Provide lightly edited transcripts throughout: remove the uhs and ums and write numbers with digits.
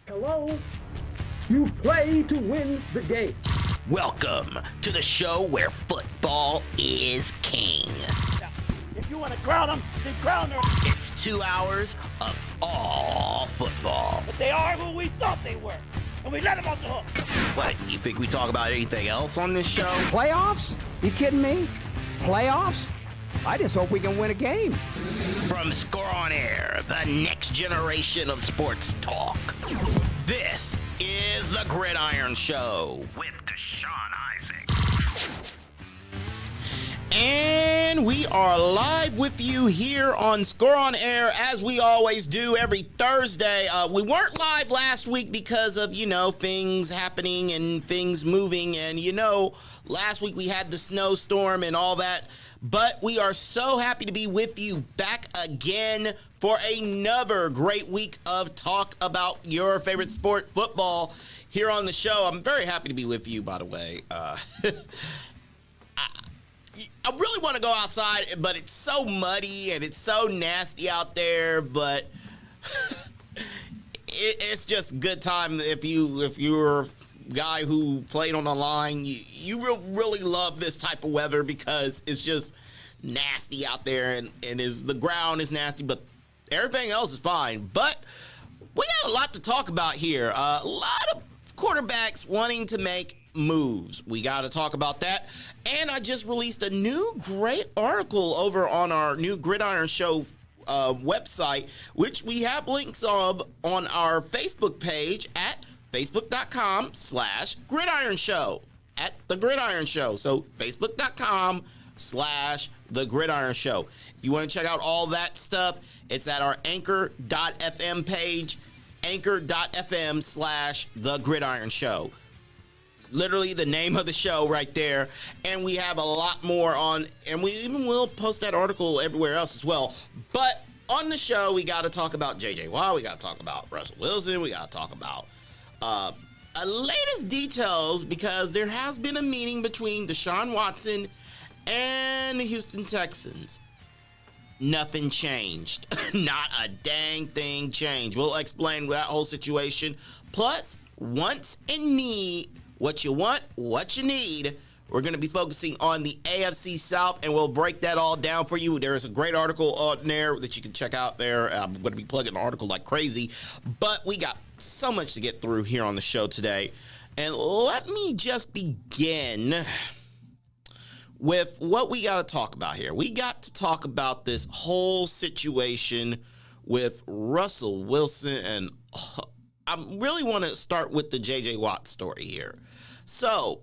Hello? You play to win the game. Welcome to the show where football is king. If you want to crown them, then crown them. It's 2 hours of all football. But they are who we thought they were, and we let them off the hook. What, you think we talk about anything else on this show? Playoffs? You kidding me? Playoffs? I just hope we can win a game. From Score on Air, the next generation of sports talk. This is the Gridiron Show with DeShaun Isaac. And we are live with you here on Score on Air, as we always do every Thursday. We weren't live last week because of, things happening and things moving. And, last week we had the snowstorm and all that. But we are so happy to be with you back again for another great week of talk about your favorite sport, football, here on the show. I'm very happy to be with you, by the way. I really want to go outside, but it's so muddy and it's so nasty out there. But it's just a good time if you're a guy who played on the line. You really love this type of weather because it's just nasty out there, and the ground is nasty, but everything else is fine. But we got a lot to talk about here. A lot of quarterbacks wanting to make moves. We got to talk about that. And I just released a new great article over on our new Gridiron Show website, which we have links of on our Facebook page at facebook.com/Gridiron Show, at The Gridiron Show. So facebook.com/The Gridiron Show. If you want to check out all that stuff, it's at our anchor.fm page, anchor.fm/The Gridiron Show. Literally the name of the show right there. And we have a lot more on, and we even will post that article everywhere else as well. But on the show, we got to talk about J.J. Watt. We got to talk about Russell Wilson. We got to talk about latest details, because there has been a meeting between DeShaun Watson and the Houston Texans. Nothing changed. Not a dang thing changed. We'll explain that whole situation. Plus, wants and need, what you want, what you need. We're going to be focusing on the AFC South, and we'll break that all down for you. There is a great article on there that you can check out there. I'm going to be plugging the article like crazy, but we got so much to get through here on the show today. And let me just begin with what we got to talk about here. We got to talk about this whole situation with Russell Wilson, and I really want to start with the J.J. Watt story here. So,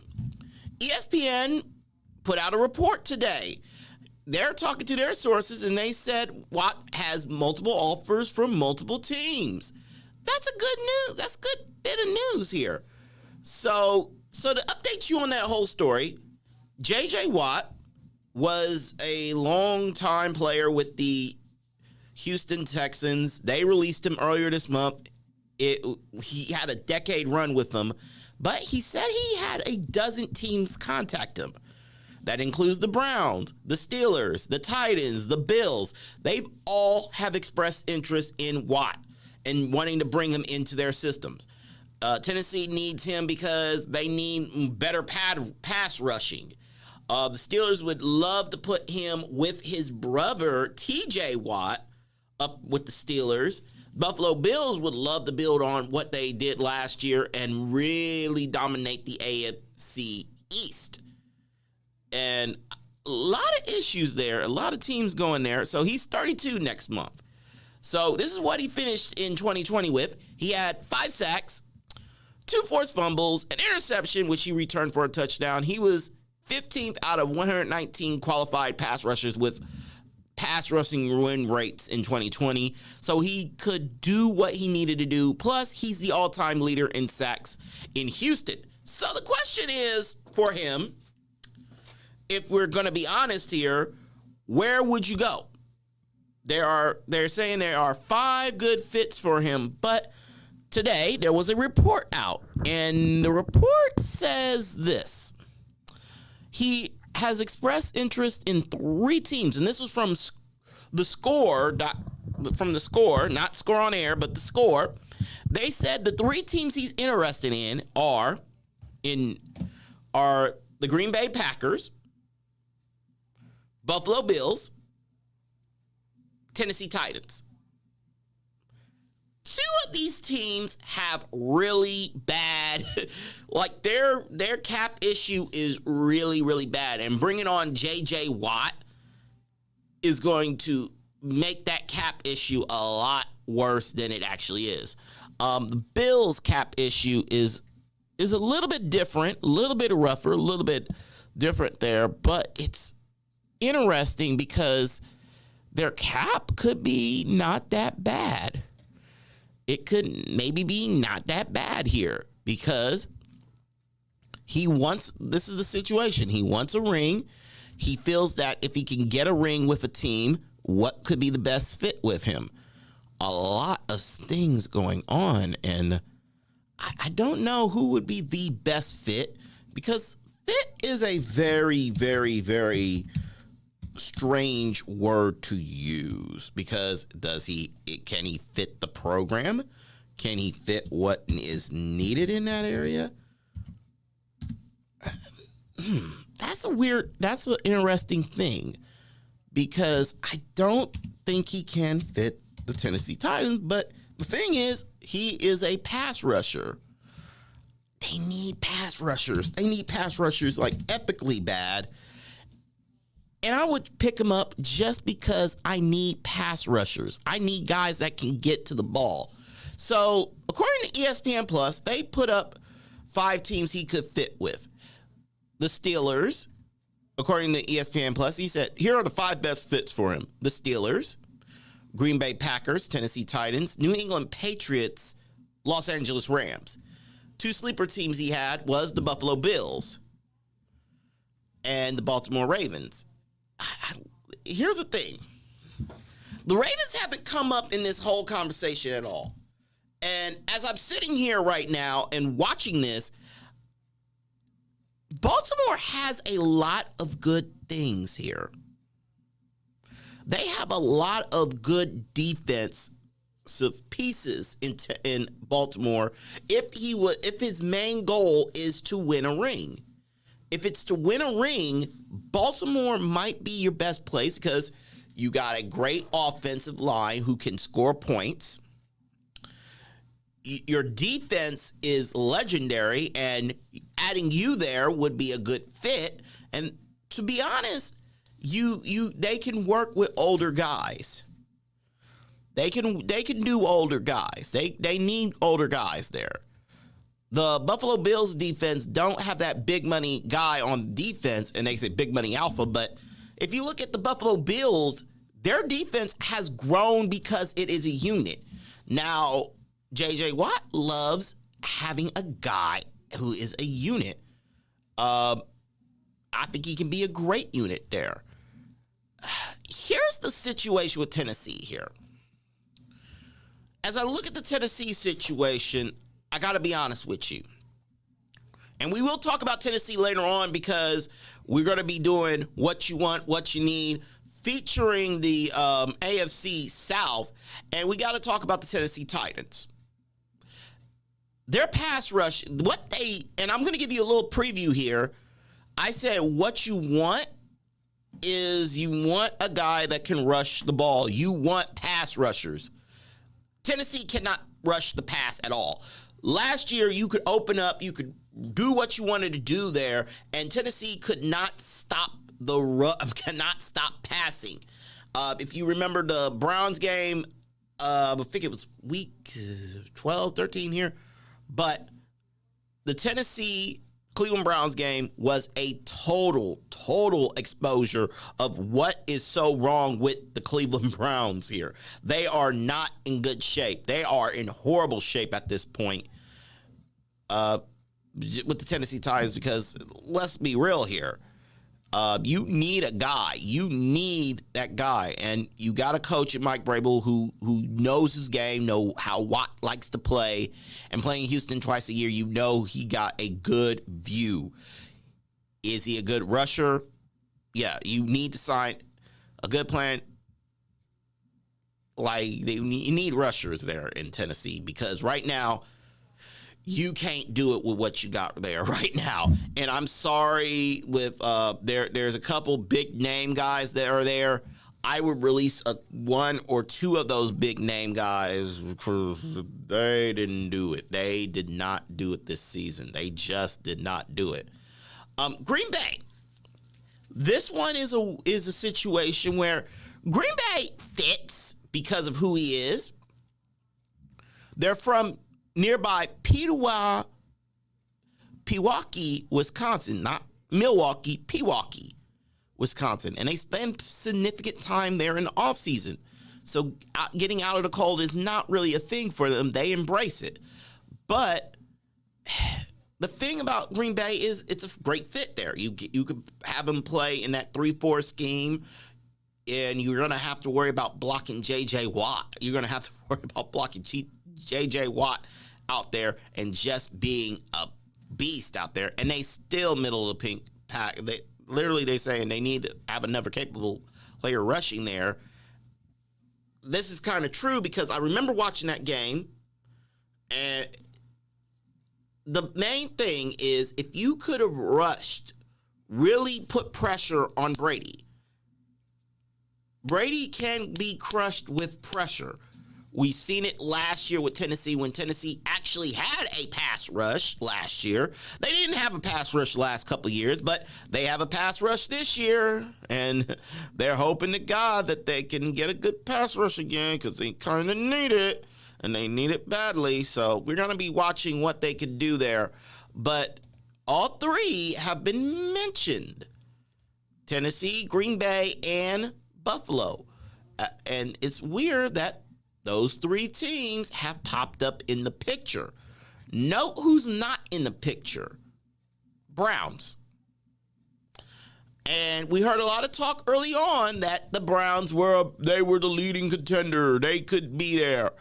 ESPN put out a report today. They're talking to their sources, and they said Watt has multiple offers from multiple teams. That's a good news. That's a good bit of news here. So to update you on that whole story, J.J. Watt was a long-time player with the Houston Texans. They released him earlier this month. He had a decade run with them, but he said he had a dozen teams contact him. That includes the Browns, the Steelers, the Titans, the Bills. They've all have expressed interest in Watt and wanting to bring him into their systems. Tennessee needs him because they need better pass rushing. The Steelers would love to put him with his brother, T.J. Watt, up with the Steelers. Buffalo Bills would love to build on what they did last year and really dominate the AFC East. And a lot of issues there, a lot of teams going there. So he's 32 next month. So this is what he finished in 2020 with. He had 5 sacks, 2 forced fumbles, an interception, which he returned for a touchdown. He was 15th out of 119 qualified pass rushers with pass rushing win rates in 2020. So he could do what he needed to do. Plus, he's the all-time leader in sacks in Houston. So the question is for him, if we're going to be honest here, where would you go? They're saying there are 5 good fits for him, but today there was a report out, and the report says this. He has expressed interest in 3 teams, and this was from the Score, not Score on Air, but the Score. They said the 3 teams he's interested in are the Green Bay Packers, Buffalo Bills, Tennessee Titans. 2 of these teams have really bad, like their cap issue is really, really bad. And bringing on J.J. Watt is going to make that cap issue a lot worse than it actually is. The Bills' cap issue is a little bit different, a little bit rougher, a little bit different there, but it's interesting because their cap could be not that bad. It could maybe be not that bad here because this is the situation. He wants a ring. He feels that if he can get a ring with a team, what could be the best fit with him? A lot of things going on, and I don't know who would be the best fit because fit is a very, very, very strange word to use because can he fit the program? Can he fit what is needed in that area? That's an interesting thing because I don't think he can fit the Tennessee Titans, but the thing is, he is a pass rusher. They need pass rushers. They need pass rushers like epically bad. And I would pick him up just because I need pass rushers. I need guys that can get to the ball. So, according to ESPN Plus, they put up 5 teams he could fit with. The Steelers, according to ESPN Plus, he said, here are the 5 best fits for him. The Steelers, Green Bay Packers, Tennessee Titans, New England Patriots, Los Angeles Rams. 2 sleeper teams he had was the Buffalo Bills and the Baltimore Ravens. Here's the thing. The Ravens haven't come up in this whole conversation at all. And as I'm sitting here right now and watching this, Baltimore has a lot of good things here. They have a lot of good defensive pieces in Baltimore if his main goal is to win a ring. If it's to win a ring, Baltimore might be your best place because you got a great offensive line who can score points. Your defense is legendary, and adding you there would be a good fit. And to be honest, they can work with older guys. They can do older guys. They need older guys there. The Buffalo Bills defense don't have that big money guy on defense, and they say big money alpha, but if you look at the Buffalo Bills, their defense has grown because it is a unit. Now, J.J. Watt loves having a guy who is a unit. I think he can be a great unit there. Here's the situation with Tennessee here. As I look at the Tennessee situation, I got to be honest with you. And we will talk about Tennessee later on because we're going to be doing What You Want, What You Need, featuring the AFC South. And we got to talk about the Tennessee Titans. Their pass rush, and I'm going to give you a little preview here. I said what you want is you want a guy that can rush the ball. You want pass rushers. Tennessee cannot rush the pass at all. Last year, you could open up, you could do what you wanted to do there, and Tennessee could not stop cannot stop passing. If you remember the Browns game, I think it was week 12, 13 here, but the Tennessee Cleveland Browns game was a total exposure of what is so wrong with the Cleveland Browns here. They are not in good shape. They are in horrible shape at this point with the Tennessee Titans because let's be real here. You need a guy. You need that guy. And you got a coach at Mike Vrabel who knows his game, know how Watt likes to play. And playing Houston twice a year, you know he got a good view. Is he a good rusher? Yeah, you need to sign a good plan. Like, you need rushers there in Tennessee, because right now you can't do it with what you got there right now. And I'm sorry, with there's a couple big name guys that are there. I would release one or two of those big name guys because they didn't do it. They did not do it this season. They just did not do it. Green Bay. This one is a situation where Green Bay fits because of who he is. They're from nearby Pewaukee, Wisconsin, not Milwaukee, Pewaukee, Wisconsin. And they spend significant time there in the offseason. So getting out of the cold is not really a thing for them. They embrace it. But the thing about Green Bay is it's a great fit there. You could have them play in that 3-4 scheme, and you're going to have to worry about blocking J.J. Watt. You're going to have to worry about blocking J.J. Watt out there and just being a beast out there. And they still middle of the pink pack. They're saying they need to have another capable player rushing there. This is kind of true because I remember watching that game, and the main thing is if you could have rushed, really put pressure on Brady. Brady can be crushed with pressure. We've seen it last year with Tennessee when Tennessee actually had a pass rush last year. They didn't have a pass rush the last couple of years, but they have a pass rush this year, and they're hoping to God that they can get a good pass rush again because they kind of need it, and they need it badly. So we're going to be watching what they can do there. But all three have been mentioned: Tennessee, Green Bay, and Buffalo. And it's weird that those three teams have popped up in the picture. Note who's not in the picture: Browns. And we heard a lot of talk early on that the Browns were the leading contender. They could be there.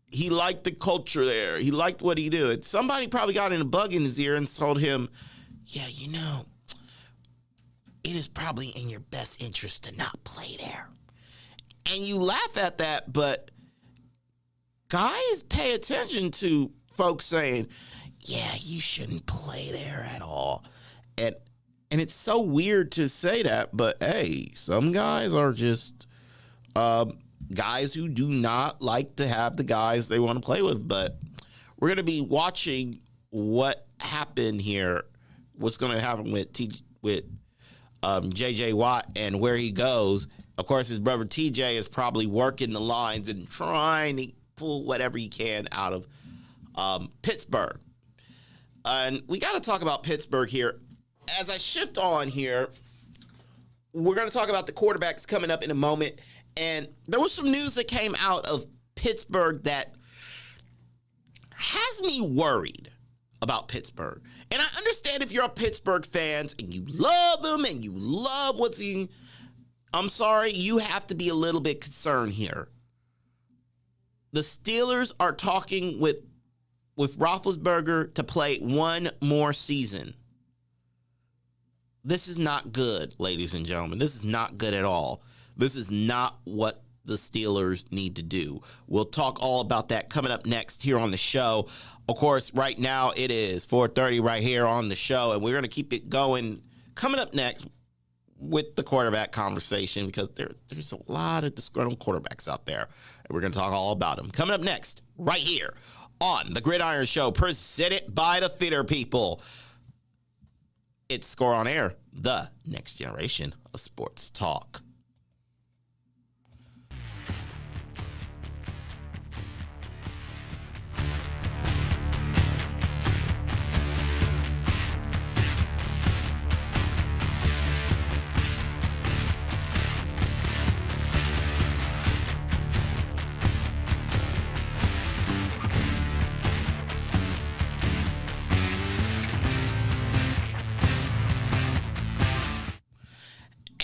He liked the culture there. He liked what he did. Somebody probably got in a bug in his ear and told him, yeah, it is probably in your best interest to not play there. And you laugh at that, but guys pay attention to folks saying, yeah, you shouldn't play there at all. And it's so weird to say that, but hey, some guys are just guys who do not like to have the guys they want to play with. But we're going to be watching what happened here, what's going to happen with J.J. Watt and where he goes. Of course, his brother TJ is probably working the lines and trying to pull whatever he can out of Pittsburgh. And we got to talk about Pittsburgh here. As I shift on here, we're going to talk about the quarterbacks coming up in a moment. And there was some news that came out of Pittsburgh that has me worried about Pittsburgh. And I understand if you're a Pittsburgh fans and you love them and you love what's he. I'm sorry, you have to be a little bit concerned here. The Steelers are talking with Roethlisberger to play one more season. This is not good, ladies and gentlemen. This is not good at all. This is not what the Steelers need to do. We'll talk all about that coming up next here on the show. Of course, right now it is 4:30 right here on the show, and we're going to keep it going coming up next with the quarterback conversation because there's a lot of disgruntled quarterbacks out there, and we're going to talk all about them. Coming up next right here on the Gridiron Show, presented by the Theater People. It's Score on Air, the next generation of sports talk.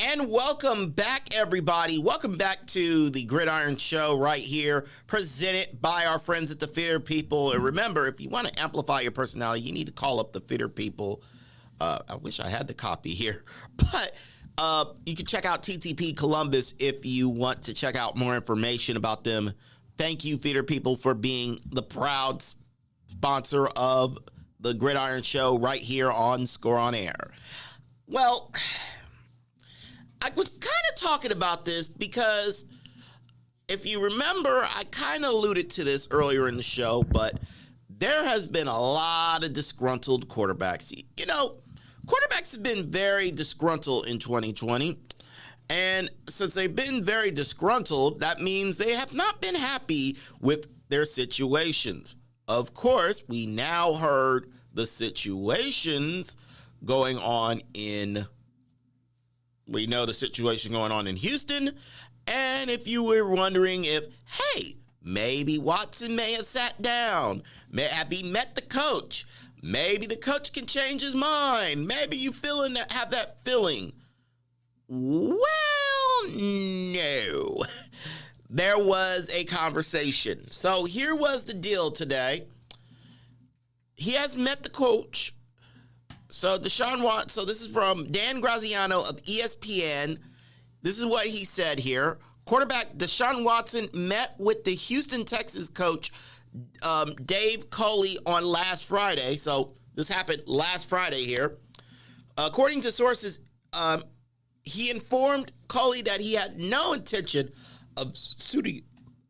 And welcome back, everybody. Welcome back to the Gridiron Show right here, presented by our friends at the Theater People. And remember, if you want to amplify your personality, you need to call up the Theater People. I wish I had the copy here. But You can check out TTP Columbus if you want to check out more information about them. Thank you, Feeder People, for being the proud sponsor of the Gridiron Show right here on Score on Air. Well, I was kind of talking about this because if you remember, I kind of alluded to this earlier in the show, but there has been a lot of disgruntled quarterbacks. You know, quarterbacks have been very disgruntled in 2020. And since they've been very disgruntled, that means they have not been happy with their situations. Of course, we now heard the situations going on we know the situation going on in Houston. And if you were wondering if, hey, maybe Watson may have sat down, have he met the coach? Maybe the coach can change his mind. Maybe you have that feeling. Well, no. There was a conversation. So here was the deal today. He has met the coach. So DeShaun Watson, so this is from Dan Graziano of ESPN. This is what he said here. Quarterback DeShaun Watson met with the Houston Texans coach Dave Culley on last Friday. So this happened last Friday here. According to sources, he informed Culley that he had no intention of suiting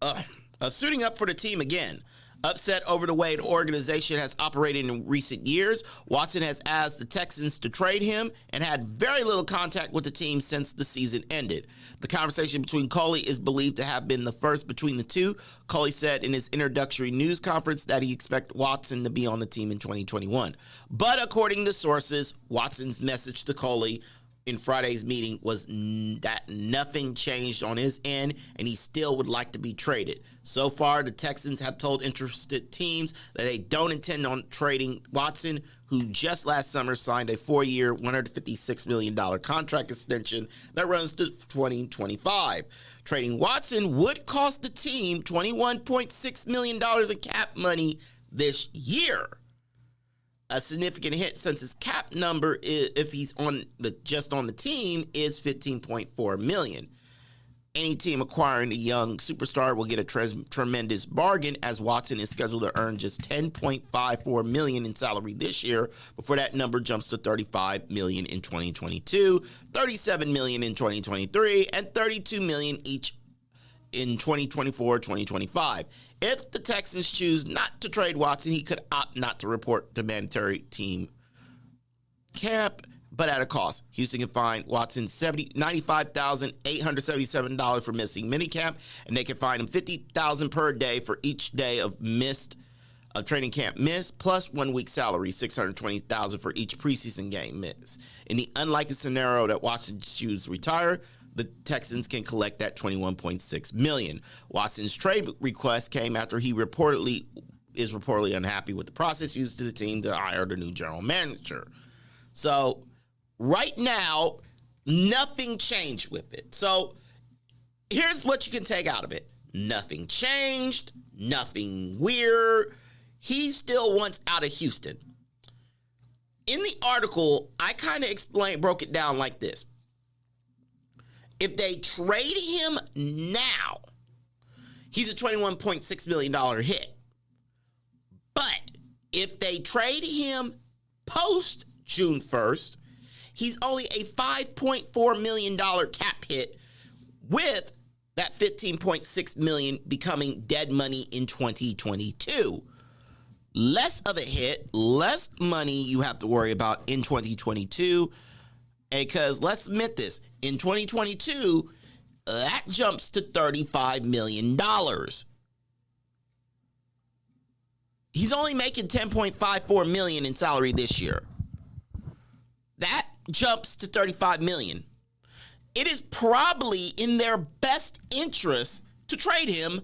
up for the team again. Upset over the way the organization has operated in recent years, Watson has asked the Texans to trade him and had very little contact with the team since the season ended. The conversation between Culley is believed to have been the first between the two. Culley said in his introductory news conference that he expected Watson to be on the team in 2021. But according to sources, Watson's message to Culley in Friday's meeting was that nothing changed on his end and he still would like to be traded. So far, the Texans have told interested teams that they don't intend on trading Watson, who just last summer signed a 4-year, $156 million contract extension that runs to 2025. Trading Watson would cost the team $21.6 million in cap money this year. A significant hit since his cap number, if he's just on the team, is $15.4 million. Any team acquiring a young superstar will get a tremendous bargain, as Watson is scheduled to earn just $10.54 million in salary this year before that number jumps to $35 million in 2022, $37 million in 2023, and $32 million each in 2024, 2025. If the Texans choose not to trade Watson, he could opt not to report to mandatory team camp, but at a cost. Houston can fine Watson $95,877 for missing minicamp, and they can fine him $50,000 per day for each day of training camp miss, plus 1 week salary, $620,000 for each preseason game miss. In the unlikely scenario that Watson chooses to retire, the Texans can collect that $21.6 million. Watson's trade request came after he is reportedly unhappy with the process used to the team to hire the new general manager. So right now, nothing changed with it. So here's what you can take out of it. Nothing changed, nothing weird. He still wants out of Houston. In the article, I kind of broke it down like this. If they trade him now, he's a $21.6 million hit. But if they trade him post June 1st, he's only a $5.4 million cap hit, with that $15.6 million becoming dead money in 2022. Less of a hit, less money you have to worry about in 2022. Because let's admit this, in 2022, that jumps to $35 million. He's only making $10.54 million in salary this year. That jumps to $35 million. It is probably in their best interest to trade him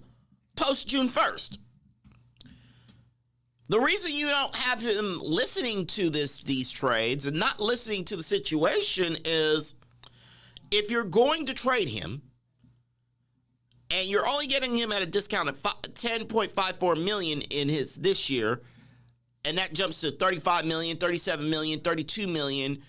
post June 1st. The reason you don't have him listening to these trades and not listening to the situation is, if you're going to trade him and you're only getting him at a discount of $10.54 million in his this year, and that jumps to $35 million, $37 million, $32 million,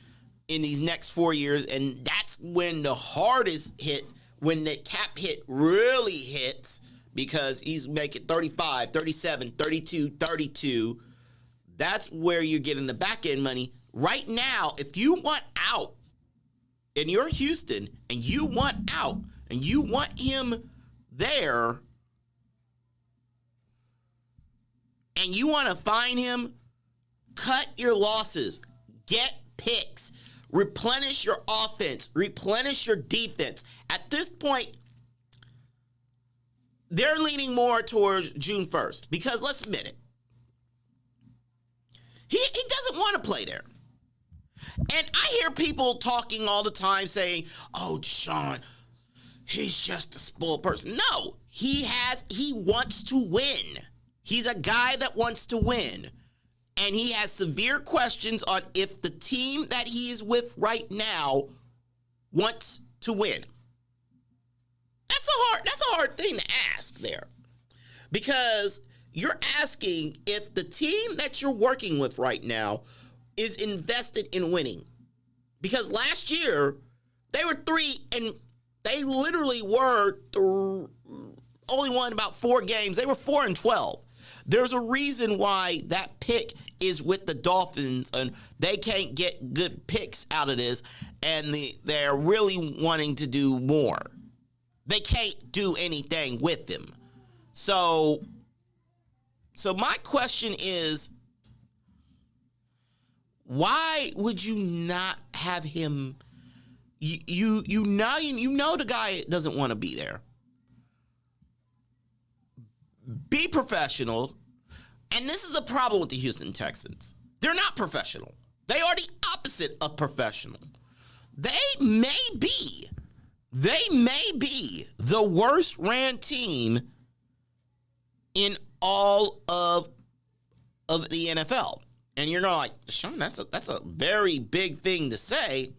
in these next 4 years, and that's when the hardest hit, when the cap hit really hits, because he's making 35, 37, 32, 32. That's where you're getting the back end money. Right now, if you want out and you're Houston and you want out and you want him there and you want to find him, cut your losses, get picks, replenish your offense, replenish your defense. At this point, they're leaning more towards June 1st because let's admit it, he doesn't want to play there. And I hear people talking all the time saying, oh, DeShaun, he's just a spoiled person. No, he wants to win. He's a guy that wants to win. And he has severe questions on if the team that he is with right now wants to win. That's a hard thing to ask there. Because you're asking if the team that you're working with right now is invested in winning. Because last year, they were 3, and they literally were only won about 4 games. They were 4-12. There's a reason why that pick is with the Dolphins, and they can't get good picks out of this, and they're really wanting to do more. They can't do anything with them. So my question is, why would you not have him? You know the guy doesn't want to be there. Be professional. And this is the problem with the Houston Texans. They're not professional. They are the opposite of professional. They may be the worst ran team in all of the NFL. And you're not like, Sean, that's a very big thing to say.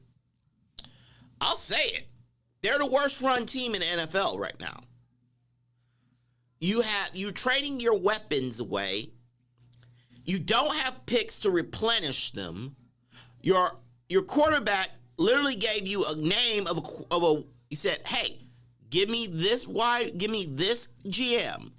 I'll say it. They're the worst run team in the NFL right now. You're trading your weapons away. You don't have picks to replenish them. Your quarterback literally gave you a name of a. He said, "Hey, give me this GM.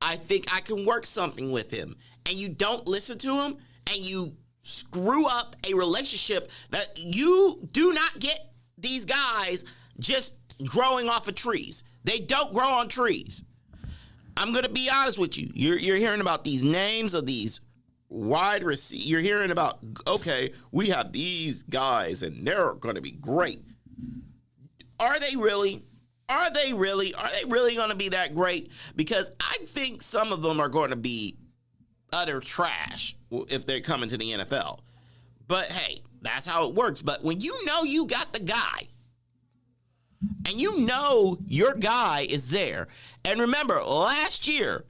I think I can work something with him." And you don't listen to him, and you screw up a relationship that you do not get these guys just growing off of trees. They don't grow on trees. I'm going to be honest with you. You're hearing about these names of these wide receivers. You're hearing about, okay, we have these guys and they're going to be great. Are they really? Are they really going to be that great? Because I think some of them are going to be utter trash if they're coming to the NFL. But hey, that's how it works. But when you know you got the guy, and you know your guy is there. And remember, last year,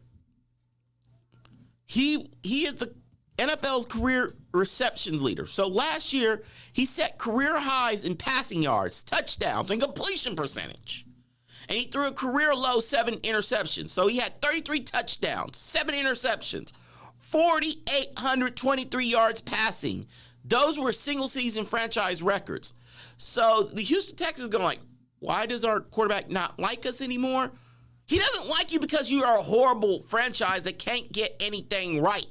he is the NFL's career receptions leader. So last year, he set career highs in passing yards, touchdowns, and completion percentage. And he threw a career low 7 interceptions. So he had 33 touchdowns, 7 interceptions, 4,823 yards passing. Those were single-season franchise records. So the Houston Texans going like, why does our quarterback not like us anymore? He doesn't like you because you are a horrible franchise that can't get anything right.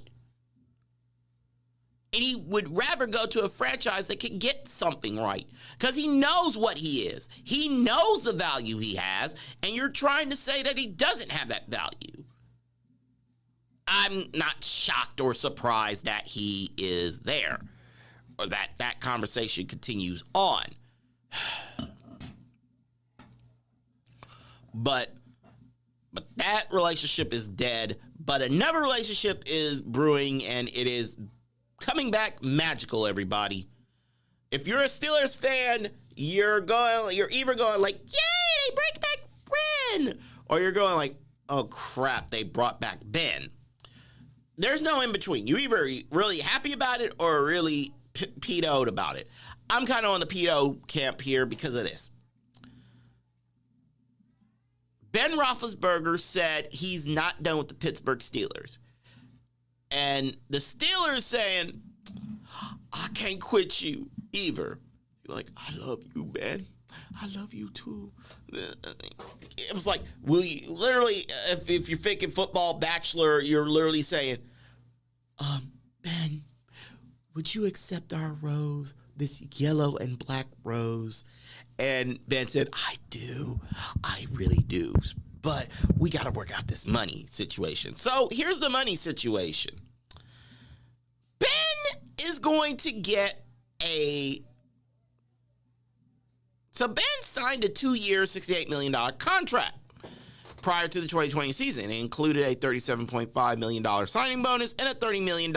And he would rather go to a franchise that can get something right because he knows what he is. He knows the value he has, and you're trying to say that he doesn't have that value. I'm not shocked or surprised that he is there or that conversation continues on. But that relationship is dead. But another relationship is brewing, and it is coming back magical, everybody. If you're a Steelers fan, you're either going like, yay, they bring back Bren, or you're going like, oh crap, they brought back Ben. There's no in between. You either really happy about it or really peed-o'd about it. I'm kind of on the pedo camp here because of this. Ben Roethlisberger said he's not done with the Pittsburgh Steelers. And the Steelers saying, I can't quit you either. You're like, I love you, Ben. I love you too. It was like, will you literally, if you're faking football bachelor, you're literally saying, Ben, would you accept our rose, this yellow and black rose? And Ben said, I do. I really do. But we got to work out this money situation. So here's the money situation. Ben is going to get So Ben signed a 2-year, $68 million contract prior to the 2020 season. It included a $37.5 million signing bonus and a $30 million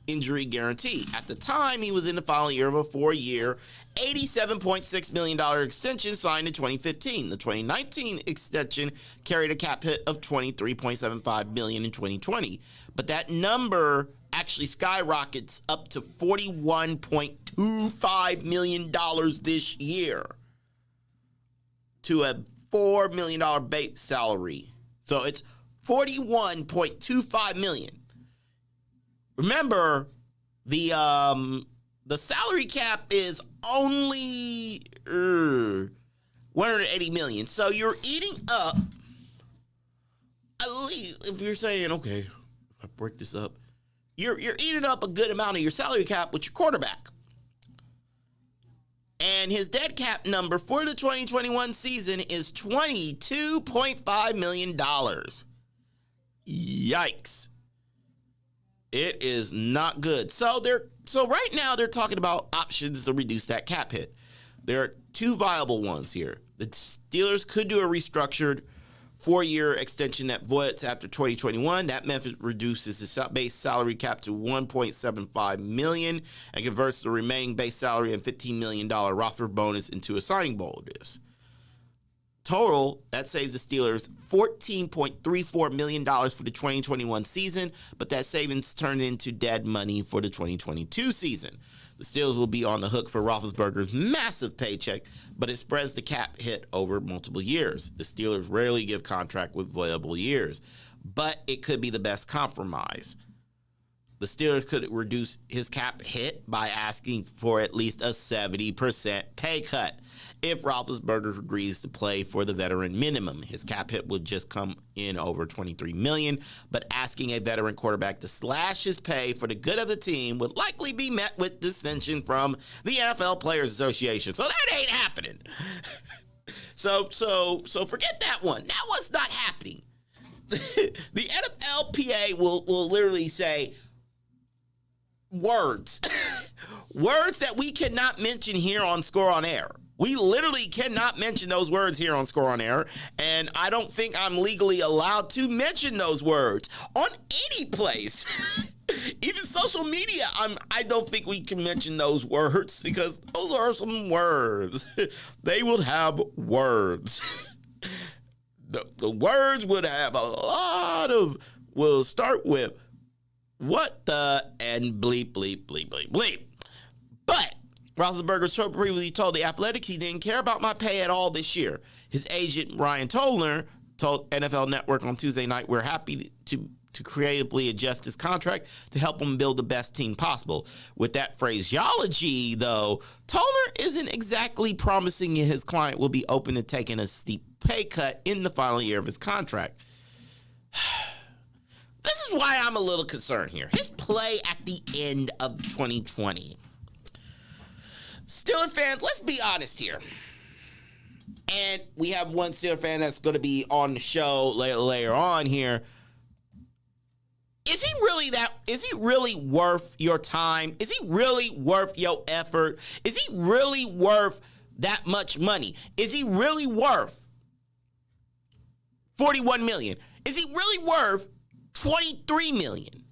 injury guarantee. At the time, he was in the final year of a 4-year, $87.6 million extension signed in 2015. The 2019 extension carried a cap hit of $23.75 million in 2020. But that number actually skyrockets up to $41.25 million this year to a $4 million base salary. So it's $41.25 million. Remember, the salary cap is only $180 million. So you're eating up, at least if you're saying, okay, if I break this up, you're eating up a good amount of your salary cap with your quarterback. And his dead cap number for the 2021 season is $22.5 million. Yikes. It is not good. So right now they're talking about options to reduce that cap hit. There are two viable ones here. The Steelers could do a restructured 4-year extension that voids after 2021. That method reduces the base salary cap to $1.75 million and converts the remaining base salary and $15 million roster bonus into a signing bonus. Total, that saves the Steelers $14.34 million for the 2021 season, but that savings turned into dead money for the 2022 season. The Steelers will be on the hook for Roethlisberger's massive paycheck, but it spreads the cap hit over multiple years. The Steelers rarely give contract with voidable years, but it could be the best compromise. The Steelers could reduce his cap hit by asking for at least a 70% pay cut. If Roethlisberger agrees to play for the veteran minimum, his cap hit would just come in over $23 million, but asking a veteran quarterback to slash his pay for the good of the team would likely be met with dissension from the NFL Players Association. So that ain't happening. So forget that one. That one's not happening. The NFLPA will literally say words. Words that we cannot mention here on Score on Air. We literally cannot mention those words here on Score on Air, and I don't think I'm legally allowed to mention those words on any place. Even social media, I don't think we can mention those words because those are some words. They would have words. The words would have a lot of, will start with what the and bleep, bleep, bleep, bleep, bleep. But Roethlisberger previously told The Athletic he didn't care about my pay at all this year. His agent, Ryan Tolner, told NFL Network on Tuesday night, we're happy to creatively adjust his contract to help him build the best team possible. With that phraseology, though, Tolner isn't exactly promising his client will be open to taking a steep pay cut in the final year of his contract. This is why I'm a little concerned here. His play at the end of 2020. Steelers fans, let's be honest here. And we have one Steelers fan that's going to be on the show later on here. Is he really worth your time? Is he really worth your effort? Is he really worth that much money? Is he really worth $41 million? Is he really worth $23 million?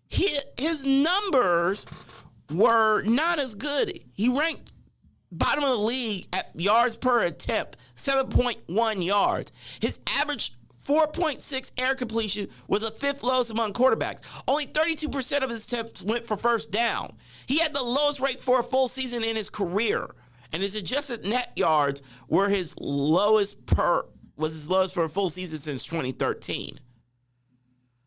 His numbers were not as good. He ranked bottom of the league at yards per attempt, 7.1 yards. His average 4.6 air completion was the 5th lowest among quarterbacks. Only 32% of his attempts went for first down. He had the lowest rate for a full season in his career, and his adjusted net yards were his lowest for a full season since 2013.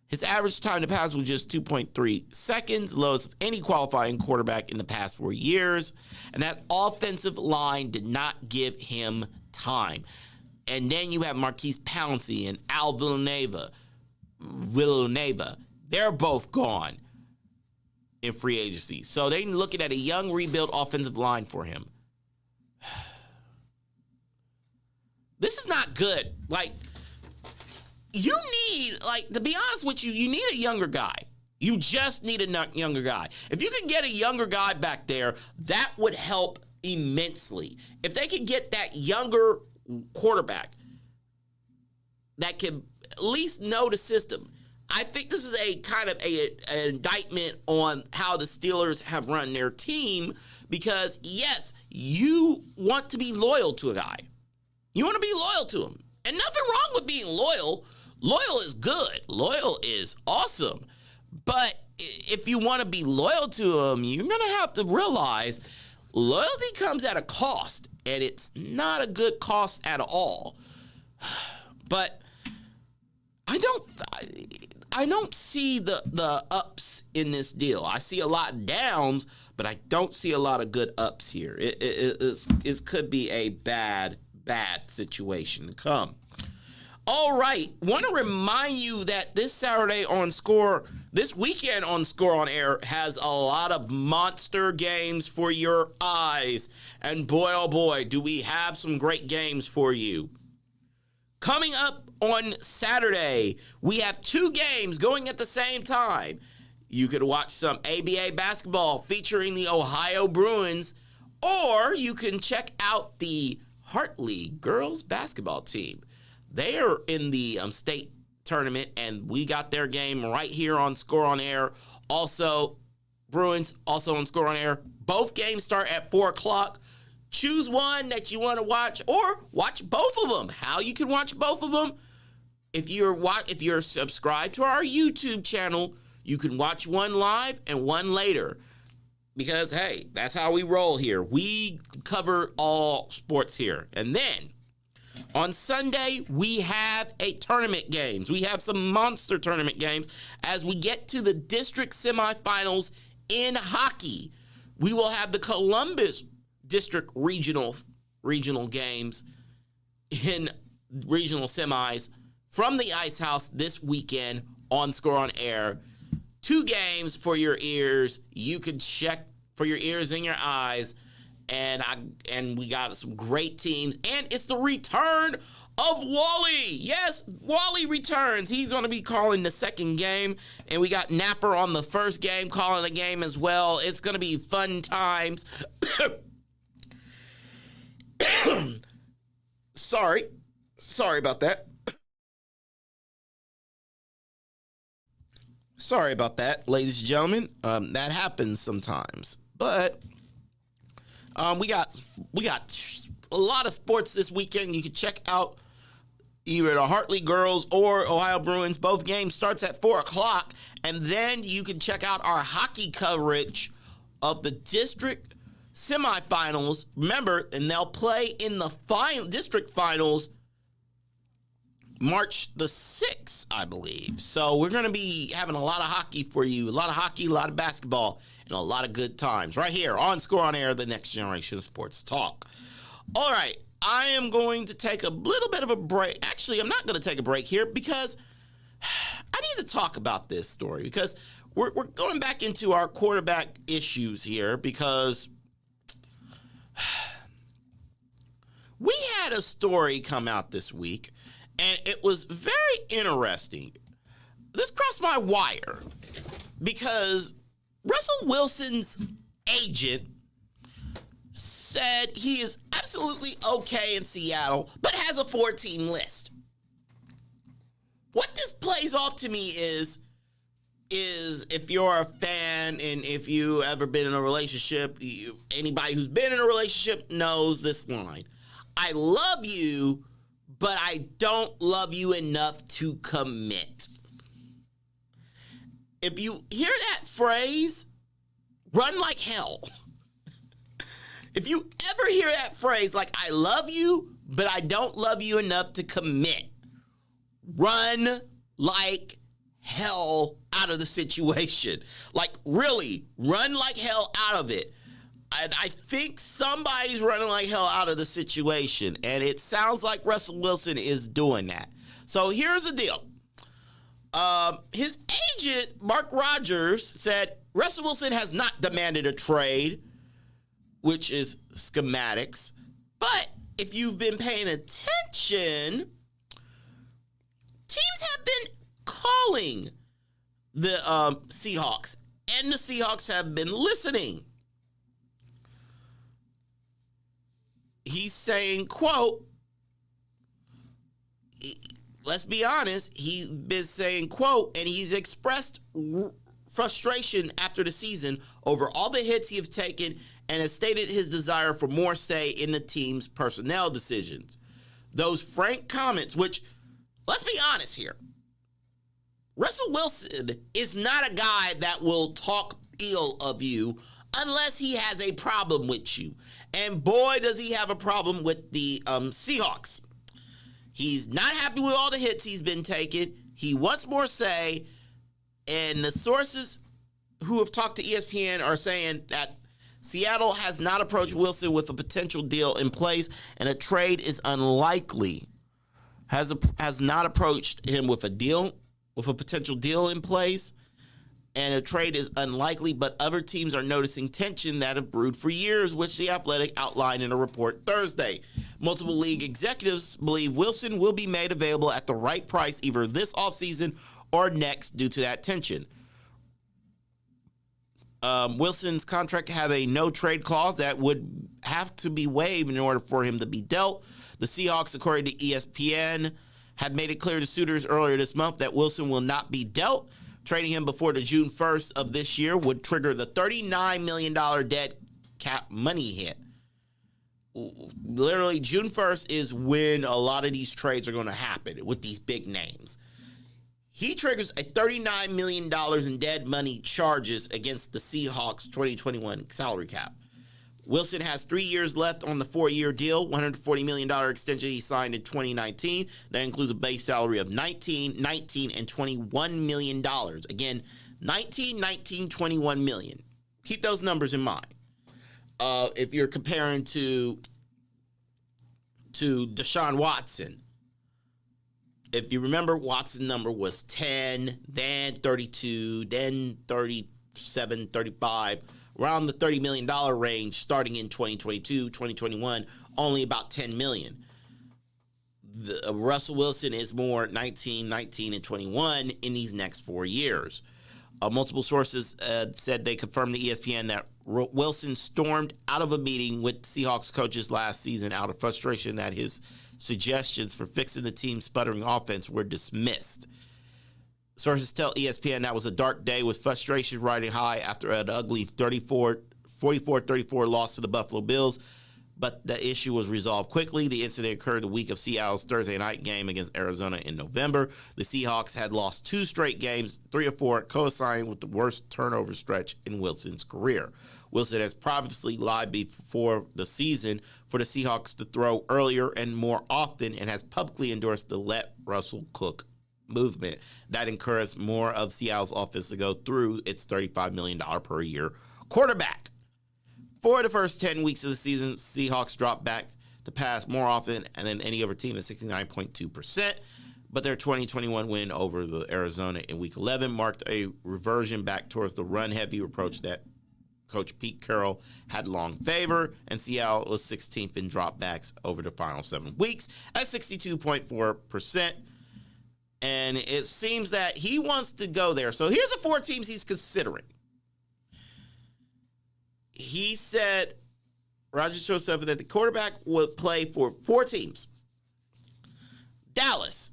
His average time to pass was just 2.3 seconds, lowest of any qualifying quarterback in the past 4 years. And that offensive line did not give him time. And then you have Marquise Pouncey and Al Villanueva. They're both gone in free agency. So they're looking at a young rebuild offensive line for him. This is not good. Like, you need, like, to be honest with you, you need a younger guy. You just need a younger guy. If you can get a younger guy back there, that would help immensely. If they could get that younger quarterback that can at least know the system. I think this is a kind of an indictment on how the Steelers have run their team because, yes, you want to be loyal to a guy. You want to be loyal to him. And nothing wrong with being loyal. Loyal is good. Loyal is awesome. But if you want to be loyal to him, you're going to have to realize loyalty comes at a cost, and it's not a good cost at all. But I don't see the ups in this deal. I see a lot of downs, but I don't see a lot of good ups here. It could be a bad situation to come. All right, want to remind you that this weekend on Score on Air has a lot of monster games for your eyes. And boy, oh boy, do we have some great games for you. Coming up on Saturday, we have 2 games going at the same time. You could watch some ABA basketball featuring the Ohio Bruins, or you can check out the Hartley girls basketball team. They are in the state tournament, and we got their game right here on Score on Air. Also, Bruins also on Score on Air. Both games start at 4 o'clock. Choose one that you want to watch, or watch both of them. How you can watch both of them? If you're subscribed to our YouTube channel, you can watch one live and one later. Because, hey, that's how we roll here. We cover all sports here. And then, on Sunday, we have a tournament games. We have some monster tournament games as we get to the district semifinals in hockey. We will have the Columbus district regional games in regional semis from the Ice House this weekend on Score on Air. 2 games for your ears. You can check for your ears and your eyes. And we got some great teams. And it's the return of Wally. Yes, Wally returns. He's going to be calling the second game. And we got Napper on the first game calling the game as well. It's going to be fun times. Sorry about that. Sorry about that, ladies and gentlemen. That happens sometimes. But we got a lot of sports this weekend. You can check out either the Hartley girls or Ohio Bruins. Both games starts at 4 o'clock. And then you can check out our hockey coverage of the district semifinals. Remember, and they'll play in the district finals March the 6th, I believe. So we're going to be having a lot of hockey for you. A lot of hockey, a lot of basketball, and a lot of good times right here on Score on Air, the next generation of sports talk. All right, I am going to take a little bit of a break. Actually, I'm not going to take a break here because I need to talk about this story because we're going back into our quarterback issues here because we had a story come out this week. And it was very interesting. This crossed my wire because Russell Wilson's agent said he is absolutely okay in Seattle, but has a 4-team list. What this plays off to me is if you're a fan and if you ever been in a relationship, anybody who's been in a relationship knows this line. I love you, but I don't love you enough to commit. If you hear that phrase, run like hell. If you ever hear that phrase, like, I love you, but I don't love you enough to commit, run like hell out of the situation. Like, really, run like hell out of it. And I think somebody's running like hell out of the situation, and it sounds like Russell Wilson is doing that. So here's the deal. His agent, Mark Rogers, said Russell Wilson has not demanded a trade, which is schematics. But if you've been paying attention, teams have been calling the Seahawks, and the Seahawks have been listening. He's saying, quote, let's be honest, he's been saying, quote, and he's expressed frustration after the season over all the hits he has taken and has stated his desire for more say in the team's personnel decisions. Those frank comments, which, let's be honest here, Russell Wilson is not a guy that will talk ill of you unless he has a problem with you. And boy, does he have a problem with the Seahawks. He's not happy with all the hits he's been taking. He wants more say. And the sources who have talked to ESPN are saying that Seattle has not approached Wilson with a potential deal in place, and a trade is unlikely. Has not approached him with a potential deal in place, and a trade is unlikely, but other teams are noticing tension that have brewed for years, which The Athletic outlined in a report Thursday. Multiple league executives believe Wilson will be made available at the right price either this offseason or next due to that tension. Wilson's contract have a no-trade clause that would have to be waived in order for him to be dealt. The Seahawks, according to ESPN, had made it clear to suitors earlier this month that Wilson will not be dealt. Trading him before the June 1st of this year would trigger the $39 million dead cap money hit. Literally, June 1st is when a lot of these trades are going to happen with these big names. He triggers a $39 million in dead money charges against the Seahawks 2021 salary cap. Wilson has 3 years left on the 4-year deal, $140 million extension he signed in 2019. That includes a base salary of $19, and $21 million. Again, 19, 21 million. Keep those numbers in mind. If you're comparing to DeShaun Watson, if you remember, Watson's number was 10, then 32, then 37, 35, around the $30 million range starting in 2022, 2021, only about $10 million. Russell Wilson is more 19, and 21 in these next 4 years. Multiple sources said they confirmed to ESPN that Wilson stormed out of a meeting with Seahawks coaches last season out of frustration that his suggestions for fixing the team's sputtering offense were dismissed. Sources tell ESPN that was a dark day with frustration riding high after an ugly 44-34 loss to the Buffalo Bills, but the issue was resolved quickly. The incident occurred the week of Seattle's Thursday night game against Arizona in November. The Seahawks had lost 2 straight games, 3 of 4, coinciding with the worst turnover stretch in Wilson's career. Wilson has previously lied before the season for the Seahawks to throw earlier and more often, and has publicly endorsed the Let Russell Cook movement that encouraged more of Seattle's offense to go through its $35 million per year quarterback. For the first 10 weeks of the season, Seahawks dropped back to pass more often than any other team at 69.2%, but their 2021 win over the Arizona in Week 11 marked a reversion back towards the run-heavy approach that Coach Pete Carroll had long favored, and Seattle was 16th in dropbacks over the final 7 weeks at 62.4%. And it seems that he wants to go there. So here's the 4 teams he's considering. He said, Roger Joseph, that the quarterback would play for 4 teams: Dallas,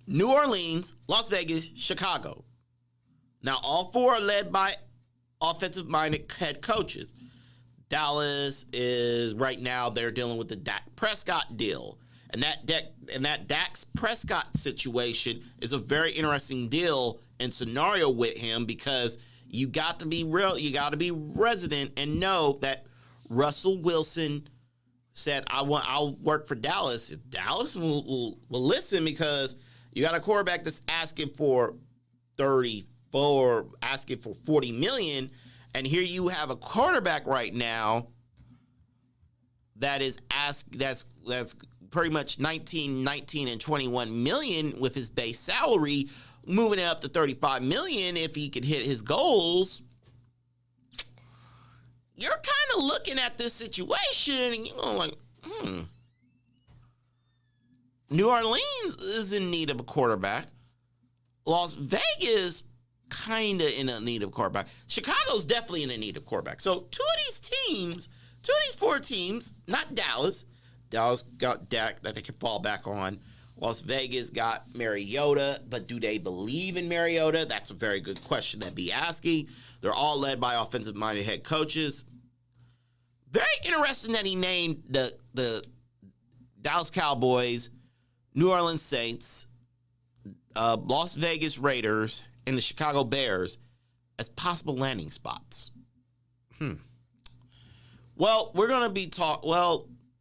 New Orleans, Las Vegas, Chicago. Now, all 4 are led by offensive-minded head coaches. Dallas is, right now, they're dealing with the Dak Prescott deal. And that Dak Prescott situation is a very interesting deal and scenario with him, because you got to be real, you got to be resident and know that Russell Wilson said, I'll work for Dallas. Dallas will listen, because you got a quarterback that's asking for 34, asking for $40 million. And here you have a quarterback right now that is that's pretty much 19, and 21 million with his base salary, moving it up to 35 million if he could hit his goals. You're kind of looking at this situation and you're going like, New Orleans is in need of a quarterback. Las Vegas kind of in a need of a quarterback. Chicago's definitely in a need of a quarterback. So two of these four teams, not Dallas. Dallas got Dak that they can fall back on. Las Vegas got Mariota, but do they believe in Mariota? That's a very good question to be asking. They're all led by offensive-minded head coaches. Very interesting that he named the Dallas Cowboys, New Orleans Saints, Las Vegas Raiders, and the Chicago Bears as possible landing spots. Well, we're going to be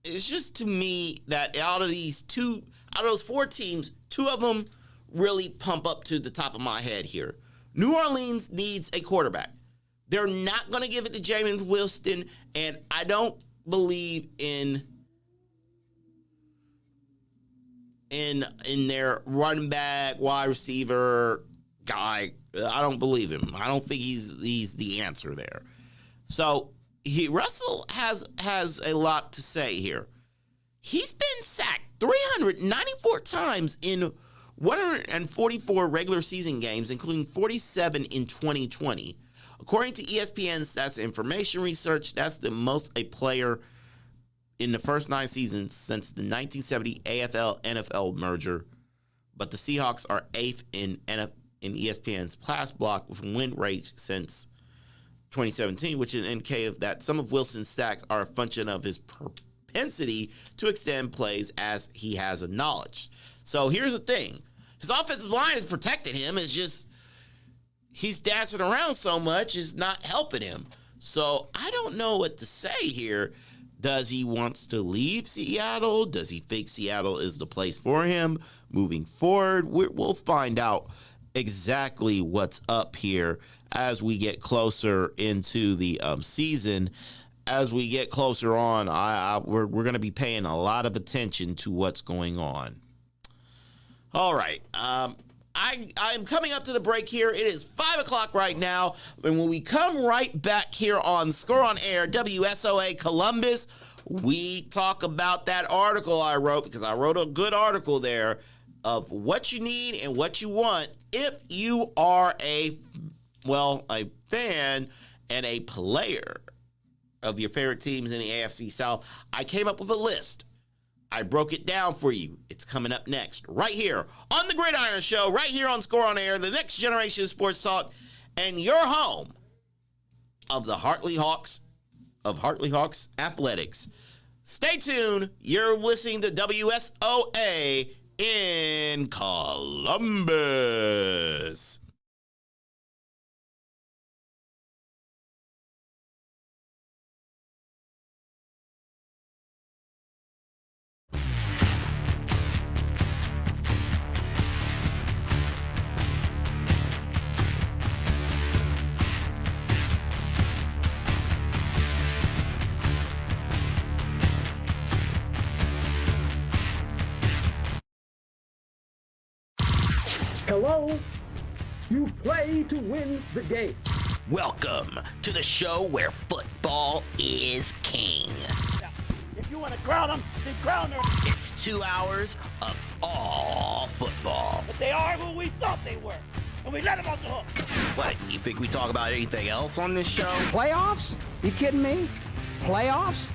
it's just to me that out of those four teams, two of them really pump up to the top of my head here. New Orleans needs a quarterback. They're not going to give it to Jameis Winston, and I don't believe in their running back, wide receiver guy. I don't believe him. I don't think he's the answer there. So Russell has a lot to say here. He's been sacked 394 times in 144 regular season games, including 47 in 2020. According to ESPN's Stats Information Research, that's the most a player in the first 9 seasons since the 1970 AFL-NFL merger. But the Seahawks are 8th in ESPN's pass block with a win rate since 2017, which indicates that some of Wilson's sacks are a function of his propensity to extend plays as he has acknowledged. So here's the thing. His offensive line has protected him. It's just he's dancing around so much, it's not helping him. So I don't know what to say here. Does he wants to leave Seattle? Does he think Seattle is the place for him moving forward? We'll find out exactly what's up here as we get closer into the season. As we get closer on, we're going to be paying a lot of attention to what's going on. All right. I'm coming up to the break here. It is 5 o'clock right now. And when we come right back here on Score on Air, WSOA Columbus, we talk about that article I wrote, because I wrote a good article there of what you need and what you want if you are a fan and a player of your favorite teams in the AFC South. I came up with a list. I broke it down for you. It's coming up next, right here on the Gridiron Show, right here on Score on Air, the next generation of sports talk, and your home of the Hartley Hawks Athletics. Stay tuned. You're listening to WSOA in Columbus. Hello? You play to win the game. Welcome to the show where football is king. If you want to crown them, then crown them. It's 2 hours of all football. But they are who we thought they were. And we let them off the hook. What, you think we talk about anything else on this show? Playoffs? You kidding me? Playoffs?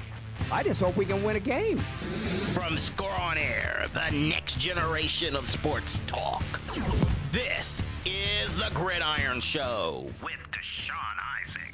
I just hope we can win a game. From Score on Air, the next generation of sports talk. This is the Gridiron Show with DeShaun Isaac.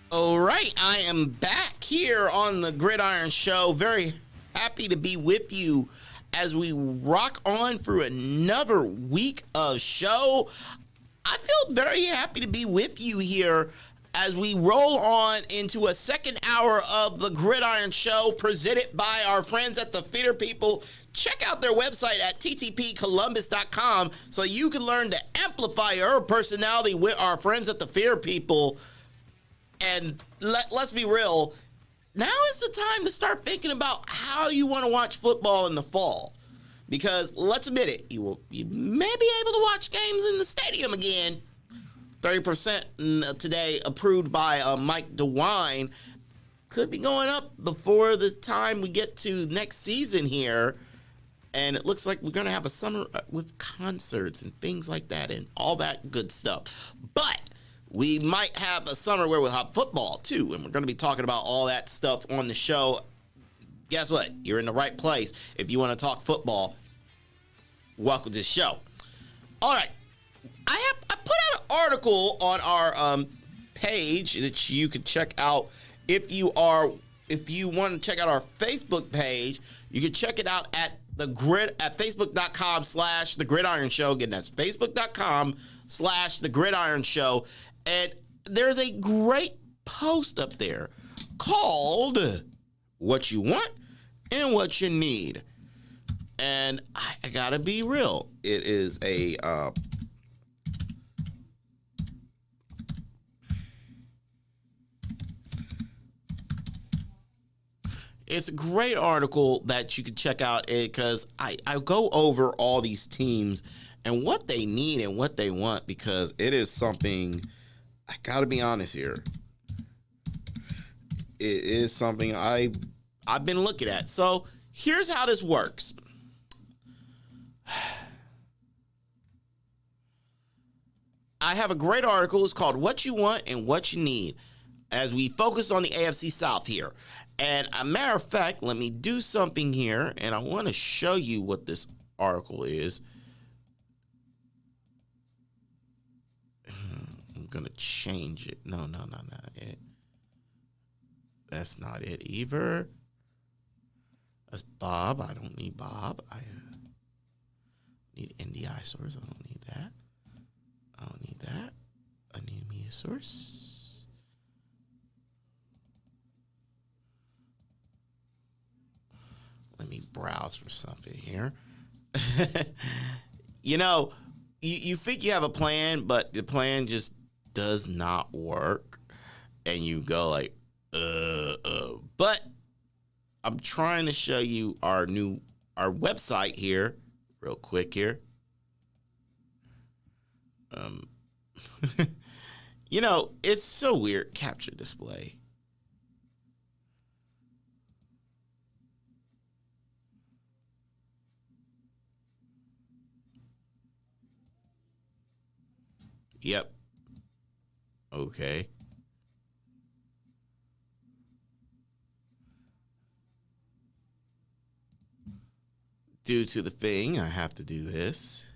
All right, I am back here on the Gridiron Show. Very happy to be with you as we rock on through another week of show. I feel very happy to be with you here as we roll on into a second hour of the Gridiron Show presented by our friends at the Theater People. Check out their website at ttpcolumbus.com so you can learn to amplify your personality with our friends at the Theater People. And let's be real, now is the time to start thinking about how you want to watch football in the fall. Because let's admit it, you may be able to watch games in the stadium again. 30% today approved by Mike DeWine. Could be going up before the time we get to next season here. And it looks like we're going to have a summer with concerts and things like that and all that good stuff. But we might have a summer where we'll have football too. And we're going to be talking about all that stuff on the show. Guess what? You're in the right place. If you want to talk football, welcome to the show. All right. I put out an article on our page that you can check out. If you want to check out our Facebook page, you can check it out at facebook.com/The Gridiron Show. Again, that's facebook.com/The Gridiron Show. And there's a great post up there called What You Want and What You Need. And I gotta be real. It is it's a great article that you can check out because I go over all these teams and what they need and what they want, because it is something, I gotta be honest here, it is something I've been looking at. So here's how this works. I have a great article. It's called What You Want and What You Need, as we focus on the AFC South here. And a matter of fact, let me do something here, and I want to show you what this article is. I'm going to change it. No, not it. That's not it either. That's Bob. I don't need Bob. I need NDI source. I don't need that. I don't need that. I need media source. Let me browse for something here. You think you have a plan, but the plan just does not work. And you go like, But I'm trying to show you our website here real quick here. It's so weird. Capture display. Yep. Okay. Due to the thing, I have to do this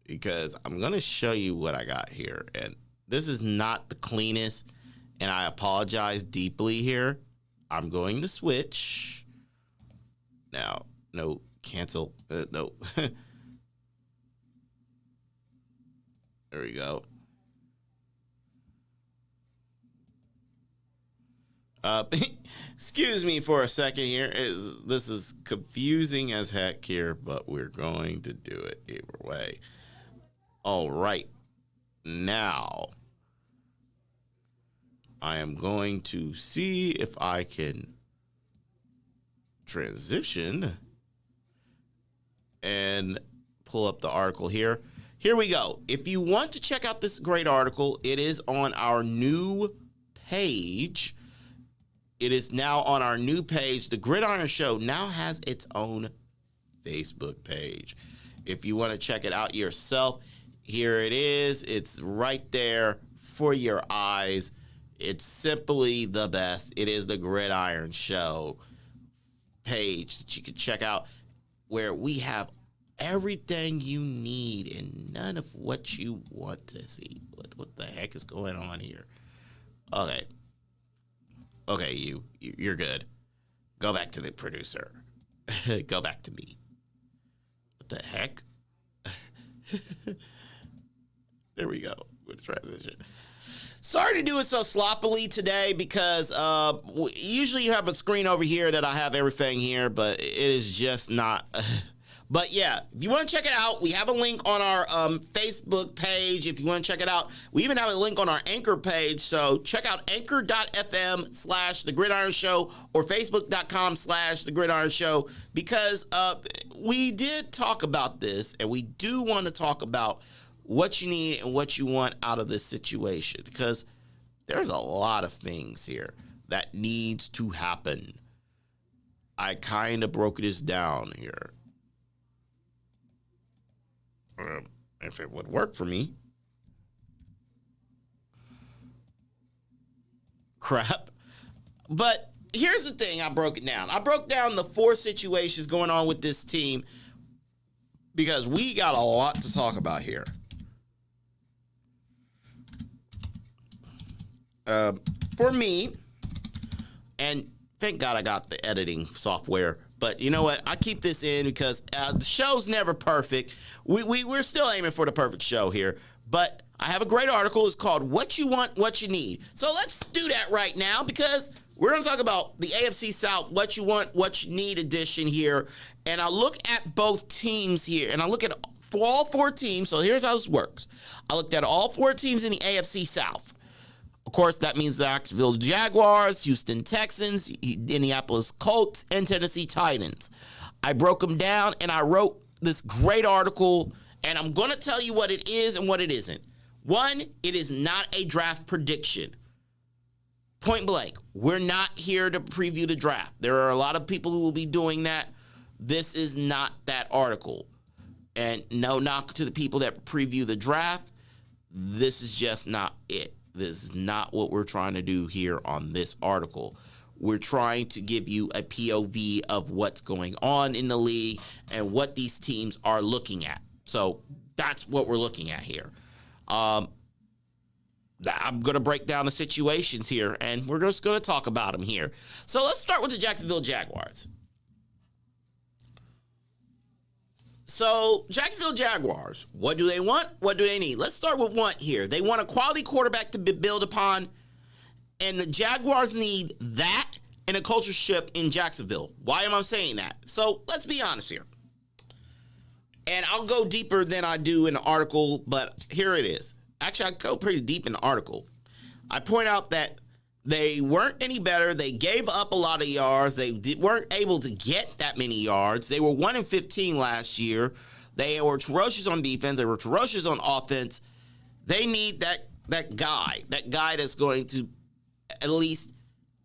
because I'm going to show you what I got here. And this is not the cleanest, and I apologize deeply here. I'm going to switch. Now, no, cancel. No. There we go. Excuse me for a second here. This is confusing as heck here, but we're going to do it either way. All right. Now, I am going to see if I can transition and pull up the article here. Here we go. If you want to check out this great article, it is on our new page. It is now on our new page. The Gridiron Show now has its own Facebook page. If you want to check it out yourself, here it is. It's right there for your eyes. It's simply the best. It is the Gridiron Show page that you can check out, where we have everything you need and none of what you want to see. What the heck is going on here? Okay, you're good. Go back to the producer. Go back to me. What the heck? There we go with the transition. Sorry to do it so sloppily today because usually you have a screen over here that I have everything here, but it is just not. But yeah, if you want to check it out, we have a link on our Facebook page. If you want to check it out, we even have a link on our Anchor page. So check out anchor.fm/The Gridiron Show or facebook.com/The Gridiron Show because we did talk about this and we do want to talk about what you need and what you want out of this situation because there's a lot of things here that needs to happen. I kind of broke this down here. If it would work for me. Crap. But here's the thing, I broke it down. I broke down the 4 situations going on with this team because we got a lot to talk about here. For me, and thank God I got the editing software, but you know what? I keep this in because the show's never perfect. We're still aiming for the perfect show here, but I have a great article. It's called What You Want, What You Need. So let's do that right now because we're going to talk about the AFC South, What You Want, What You Need edition here. And I look at both teams here, and I look at for all 4 teams. So here's how this works. I looked at all 4 teams in the AFC South. Of course, that means the Jacksonville Jaguars, Houston Texans, Indianapolis Colts, and Tennessee Titans. I broke them down, and I wrote this great article, and I'm going to tell you what it is and what it isn't. 1, it is not a draft prediction. Point blank, we're not here to preview the draft. There are a lot of people who will be doing that. This is not that article. And no knock to the people that preview the draft. This is just not it. This is not what we're trying to do here on this article. We're trying to give you a POV of what's going on in the league and what these teams are looking at. So that's what we're looking at here. I'm going to break down the situations here, and we're just going to talk about them here. So let's start with the Jacksonville Jaguars. So, Jacksonville Jaguars, what do they want? What do they need? Let's start with want here. They want a quality quarterback to build upon, and the Jaguars need that and a culture shift in Jacksonville. Why am I saying that? So, let's be honest here. And I'll go deeper than I do in the article, but here it is. Actually, I go pretty deep in the article. I point out that they weren't any better. They gave up a lot of yards. They weren't able to get that many yards. They were 1-15 last year. They were ferocious on defense. They were ferocious on offense. They need that guy that's going to at least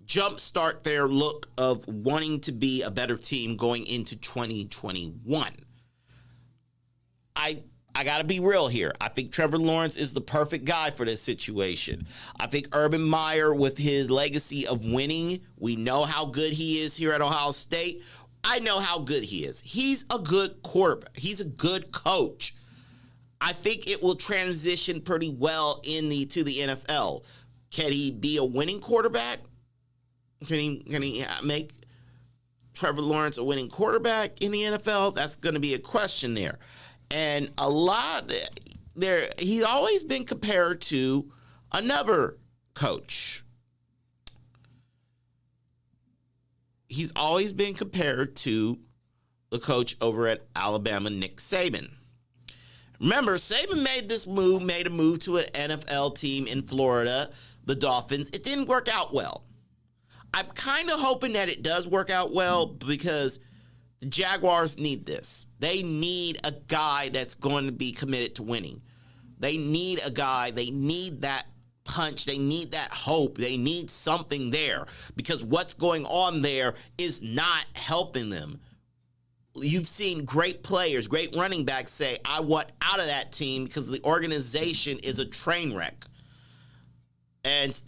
jumpstart their look of wanting to be a better team going into 2021. I got to be real here. I think Trevor Lawrence is the perfect guy for this situation. I think Urban Meyer, with his legacy of winning, we know how good he is here at Ohio State. I know how good he is. He's a good quarterback. He's a good coach. I think it will transition pretty well to the NFL. Can he be a winning quarterback? Can he make Trevor Lawrence a winning quarterback in the NFL? That's going to be a question there. And a lot there, he's always been compared to another coach. He's always been compared to the coach over at Alabama, Nick Saban. Remember, Saban made a move to an NFL team in Florida, the Dolphins. It didn't work out well. I'm kind of hoping that it does work out well because the Jaguars need this. They need a guy that's going to be committed to winning. They need a guy. They need that punch. They need that hope. They need something there because what's going on there is not helping them. You've seen great players, great running backs say, I want out of that team because the organization is a train wreck. And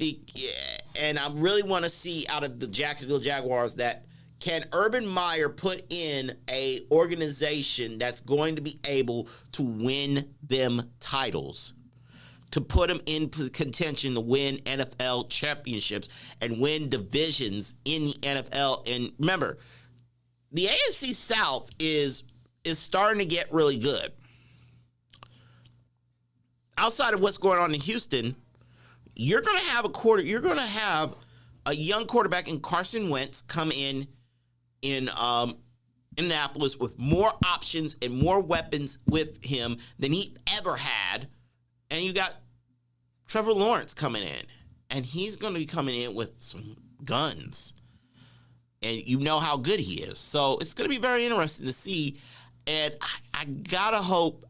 I really want to see out of the Jacksonville Jaguars that can Urban Meyer put in a organization that's going to be able to win them titles, to put them in contention to win NFL championships and win divisions in the NFL. And remember, the AFC South is starting to get really good. outside of what's going on in Houston, you're going to have a young quarterback in Carson Wentz come in Indianapolis with more options and more weapons with him than he ever had. And you got Trevor Lawrence coming in, and he's going to be coming in with some guns. And you know how good he is. So it's going to be very interesting to see. And I gotta hope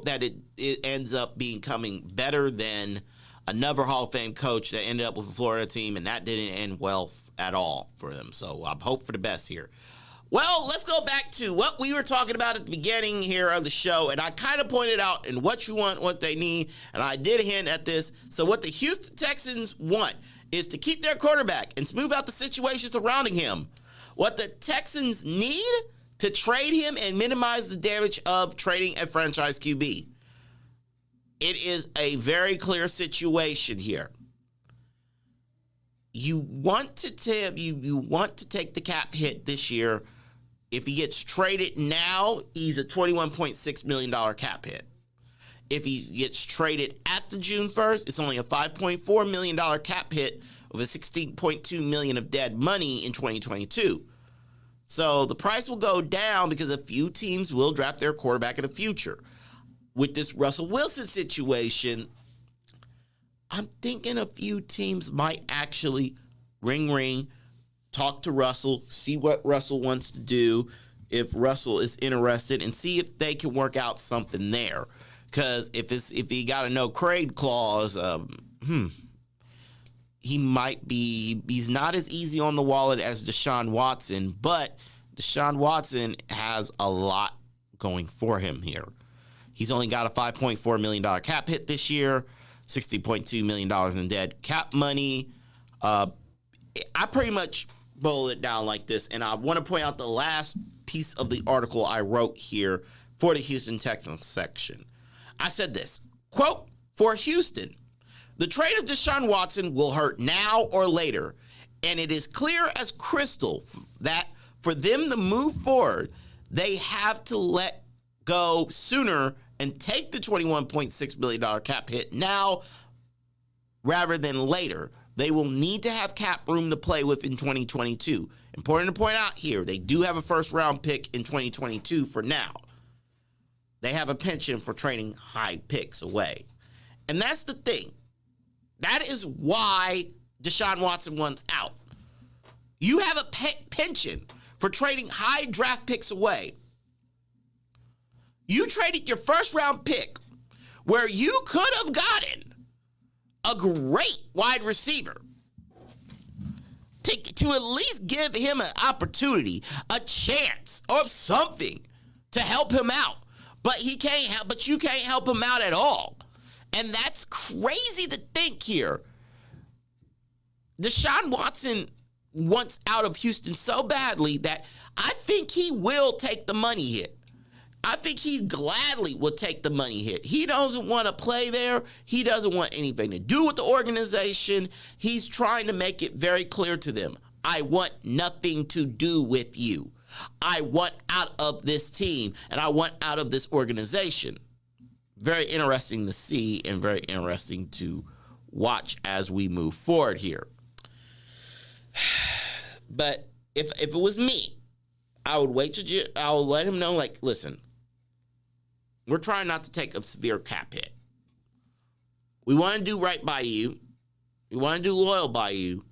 that it ends up becoming better than another Hall of Fame coach that ended up with a Florida team, and that didn't end well at all for them. So I hope for the best here. Well, let's go back to what we were talking about at the beginning here of the show, and I kind of pointed out in what you want, what they need, and I did hint at this. So what the Houston Texans want is to keep their quarterback and smooth out the situation surrounding him. What the Texans need to trade him and minimize the damage of trading a franchise QB. It is a very clear situation here. You want to take the cap hit this year. If he gets traded now, he's a $21.6 million cap hit. If he gets traded after June 1st, it's only a $5.4 million cap hit with a $16.2 million of dead money in 2022. So the price will go down because a few teams will draft their quarterback in the future. With this Russell Wilson situation, I'm thinking a few teams might actually ring, talk to Russell, see what Russell wants to do, if Russell is interested, and see if they can work out something there. Because if he got a no trade clause, he's not as easy on the wallet as DeShaun Watson, but DeShaun Watson has a lot going for him here. He's only got a $5.4 million cap hit this year, $60.2 million in dead cap money. I pretty much boil it down like this, and I want to point out the last piece of the article I wrote here for the Houston Texans section. I said this, quote, for Houston, the trade of DeShaun Watson will hurt now or later, and it is clear as crystal that for them to move forward, they have to let go sooner and take the $21.6 million cap hit now rather than later. They will need to have cap room to play with in 2022. Important to point out here, they do have a first-round pick in 2022 for now. They have a penchant for trading high picks away. And that's the thing. That is why DeShaun Watson wants out. You have a penchant for trading high draft picks away. You traded your first-round pick where you could have gotten a great wide receiver to at least give him an opportunity, a chance, or something to help him out. But you can't help him out at all. And that's crazy to think here. DeShaun Watson wants out of Houston so badly that I think he will take the money hit. I think he gladly will take the money hit. He doesn't want to play there. He doesn't want anything to do with the organization. He's trying to make it very clear to them. I want nothing to do with you. I want out of this team, and I want out of this organization. Very interesting to see and very interesting to watch as we move forward here. But if it was me, I would I'll let him know, like, listen, we're trying not to take a severe cap hit. We want to do right by you. We want to do loyal by you,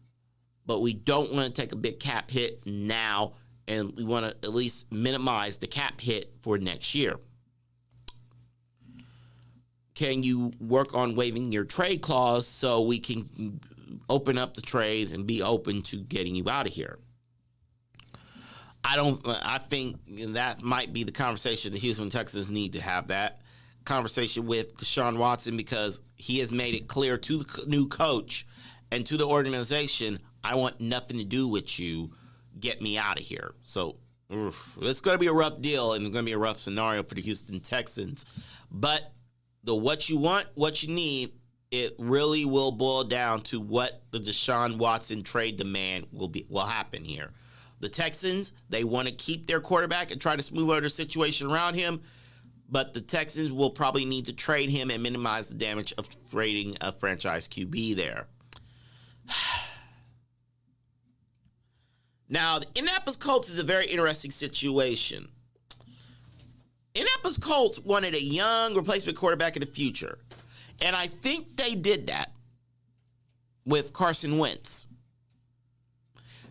but we don't want to take a big cap hit now, and we want to at least minimize the cap hit for next year. Can you work on waiving your trade clause so we can open up the trade and be open to getting you out of here? I think that might be the conversation the Houston Texans need to have, that conversation with DeShaun Watson, because he has made it clear to the new coach and to the organization, I want nothing to do with you. Get me out of here. So it's going to be a rough deal, and it's going to be a rough scenario for the Houston Texans. But the what you want, what you need, it really will boil down to what the DeShaun Watson trade demand will happen here. The Texans, they want to keep their quarterback and try to smooth out their situation around him, but the Texans will probably need to trade him and minimize the damage of trading a franchise QB there. Now, the Indianapolis Colts is a very interesting situation. Indianapolis Colts wanted a young replacement quarterback in the future, and I think they did that with Carson Wentz.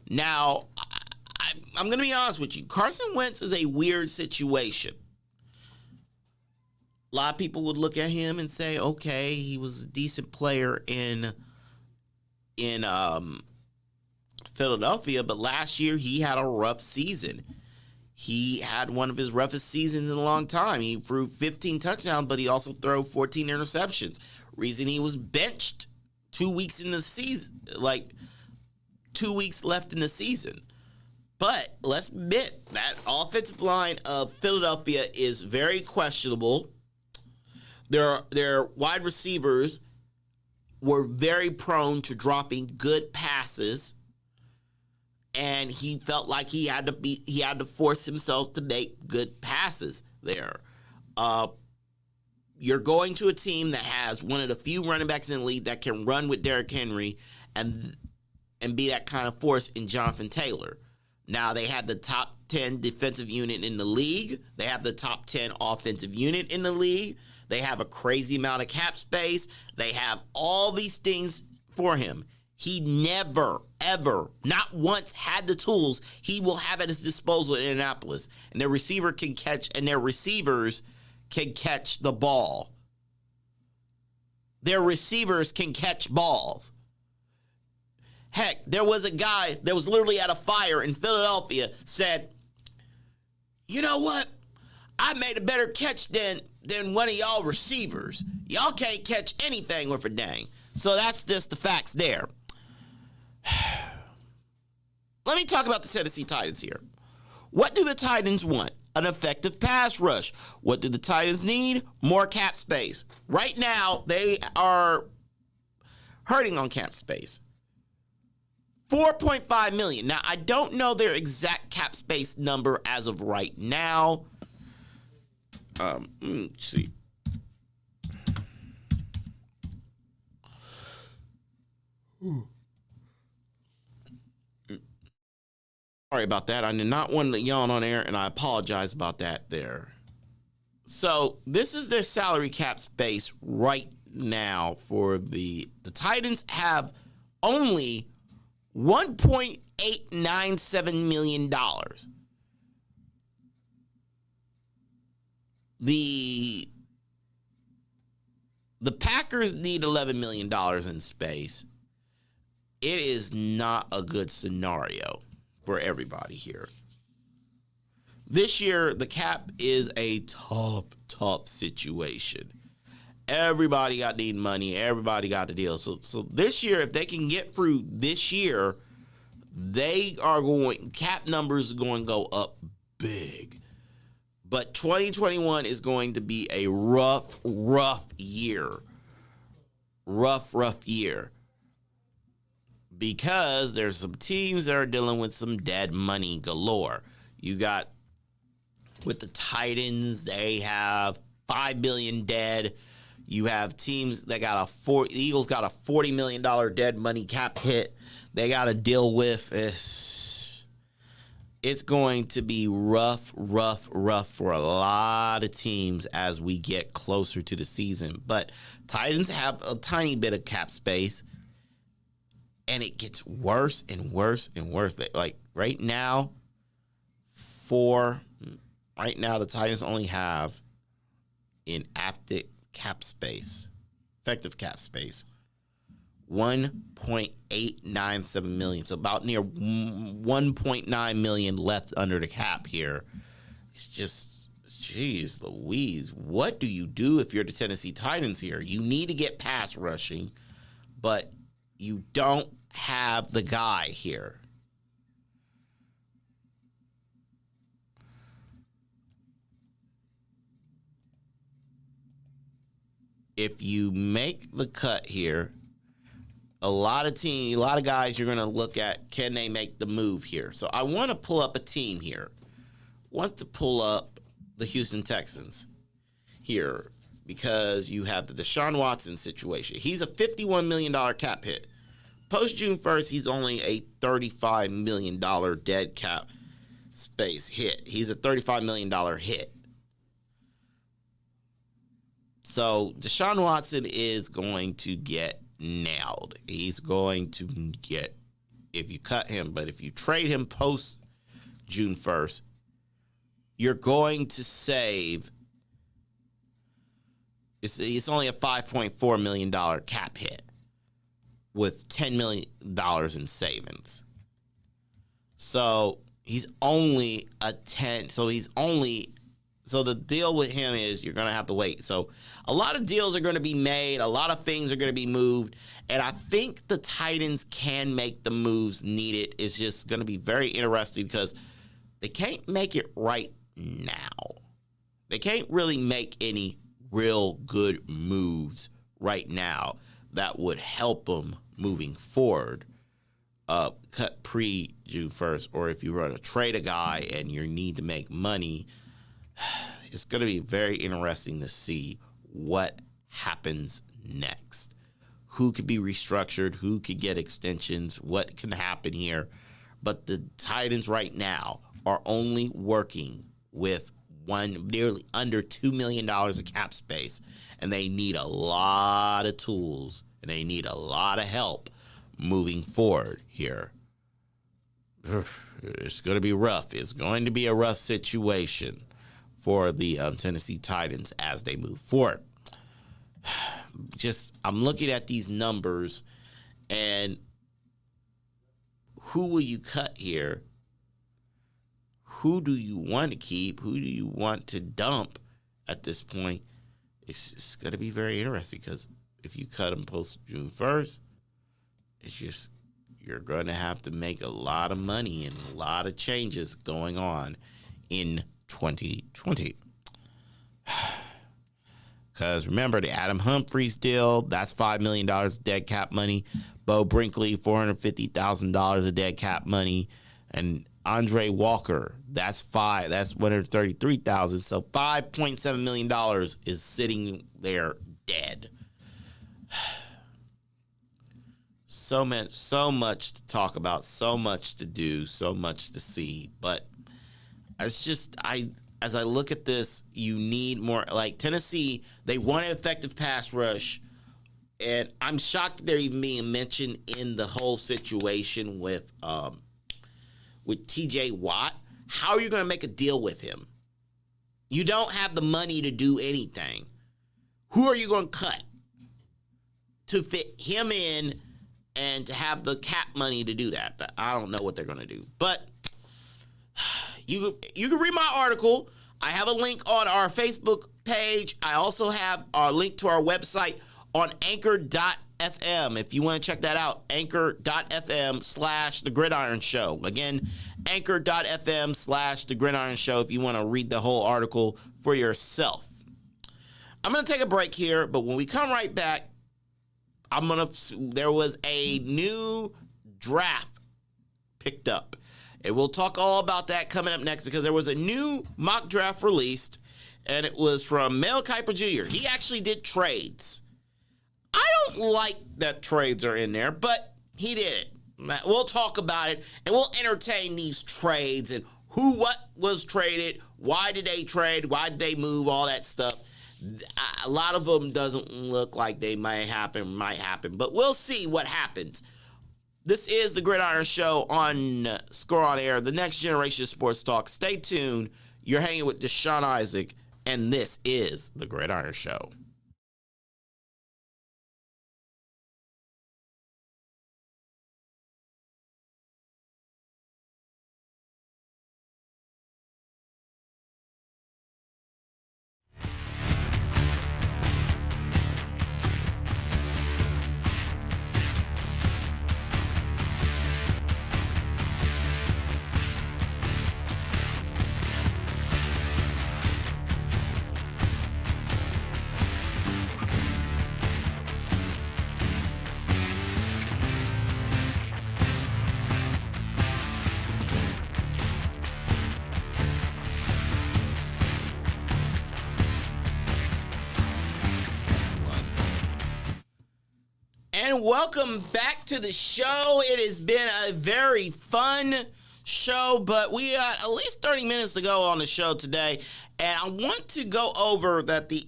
Now, I'm going to be honest with you. Carson Wentz is a weird situation. A lot of people would look at him and say, okay, he was a decent player in Philadelphia, but last year he had a rough season. He had one of his roughest seasons in a long time. He threw 15 touchdowns, but he also threw 14 interceptions. Reason he was benched 2 weeks in the season, like 2 weeks left in the season. But let's admit that offensive line of Philadelphia is very questionable. Their wide receivers were very prone to dropping good passes, and he felt like he had to force himself to make good passes there. You're going to a team that has one of the few running backs in the league that can run with Derrick Henry and be that kind of force in Jonathan Taylor. Now, they have the top 10 defensive unit in the league. They have the top 10 offensive unit in the league. They have a crazy amount of cap space. They have all these things for him. He never, ever, not once had the tools he will have at his disposal in Indianapolis. And their receivers can catch the ball. Their receivers can catch balls. Heck, there was a guy that was literally at a fire in Philadelphia said, you know what? I made a better catch than one of y'all receivers. Y'all can't catch anything worth a dang. So that's just the facts there. Let me talk about the Tennessee Titans here. What do the Titans want? An effective pass rush. What do the Titans need? More cap space. Right now, they are hurting on cap space. $4.5 million. Now, I don't know their exact cap space number as of right now. Let's see. Sorry about that. I did not want to yawn on air, and I apologize about that there. So this is their salary cap space right now for the Titans have only $1.897 million. The Packers need $11 million in space. It is not a good scenario for everybody here. This year, the cap is a tough situation. Everybody got need money. Everybody got the deal. So this year, if they can get through this year, cap numbers are going to go up big. But 2021 is going to be a rough year. Rough year. Because there's some teams that are dealing with some dead money galore. You got, with the Titans, they have $5 billion dead. You have teams that the Eagles got a $40 million dead money cap hit they got to deal with. It's going to be rough for a lot of teams as we get closer to the season. But Titans have a tiny bit of cap space, and it gets worse and worse and worse. Like right now, the Titans only have in effective cap space, $1.897 million. So about near $1.9 million left under the cap here. It's just, geez Louise, what do you do if you're the Tennessee Titans here? You need to get pass rushing, but you don't have the guy here. If you make the cut here, a lot of guys you're going to look at, can they make the move here? So I want to pull up a team here. I want to pull up the Houston Texans. here because you have the DeShaun Watson situation. He's a $51 million cap hit. Post June 1st, he's only a $35 million dead cap space hit. He's a $35 million hit. So DeShaun Watson is going to get nailed. He's going to get, if you cut him, but if you trade him post June 1st, you're going to save, it's only a $5.4 million cap hit with $10 million in savings. So he's only a 10. So the deal with him is you're going to have to wait. So a lot of deals are going to be made. A lot of things are going to be moved. And I think the Titans can make the moves needed. It's just going to be very interesting because they can't make it right now. They can't really make any real good moves right now that would help them moving forward. Cut pre-June 1st, or if you want to trade a guy and you need to make money, it's going to be very interesting to see what happens next. Who could be restructured? Who could get extensions? What can happen here? But the Titans right now are only working with nearly under $2 million of cap space, and they need a lot of tools, and they need a lot of help moving forward here. It's going to be rough. It's going to be a rough situation for the Tennessee Titans as they move forward. I'm looking at these numbers, and who will you cut here? Who do you want to keep? Who do you want to dump at this point? It's going to be very interesting because if you cut them post June 1st, you're going to have to make a lot of money and a lot of changes going on in 2020. Because remember, the Adam Humphries deal, that's $5 million dead cap money. Bo Brinkley, $450,000 of dead cap money. And Andre Walker, that's $133,000. So $5.7 million is sitting there dead. So much to talk about, so much to do, so much to see. But it's just, as I look at this, you need more. Like Tennessee, they want an effective pass rush. And I'm shocked they're even being mentioned in the whole situation with TJ Watt. How are you going to make a deal with him? You don't have the money to do anything. Who are you going to cut to fit him in and to have the cap money to do that? But I don't know what they're going to do. But you can read my article. I have a link on our Facebook page. I also have a link to our website on anchor.fm. If you want to check that out, anchor.fm/The Gridiron Show. Again, anchor.fm/The Gridiron Show if you want to read the whole article for yourself. I'm going to take a break here, but when we come right back, there was a new draft picked up. And we'll talk all about that coming up next because there was a new mock draft released, and it was from Mel Kiper Jr. He actually did trades. I don't like that trades are in there, but he did it. We'll talk about it, and we'll entertain these trades and what was traded, why did they trade, why did they move, all that stuff. A lot of them doesn't look like they might happen, but we'll see what happens. This is the Gridiron Show on Score on Air, the next generation of sports talk. Stay tuned. You're hanging with DeShaun Isaac, and this is the Gridiron Show. And welcome back to the show. It has been a very fun show, but we got at least 30 minutes to go on the show today. And I want to go over that the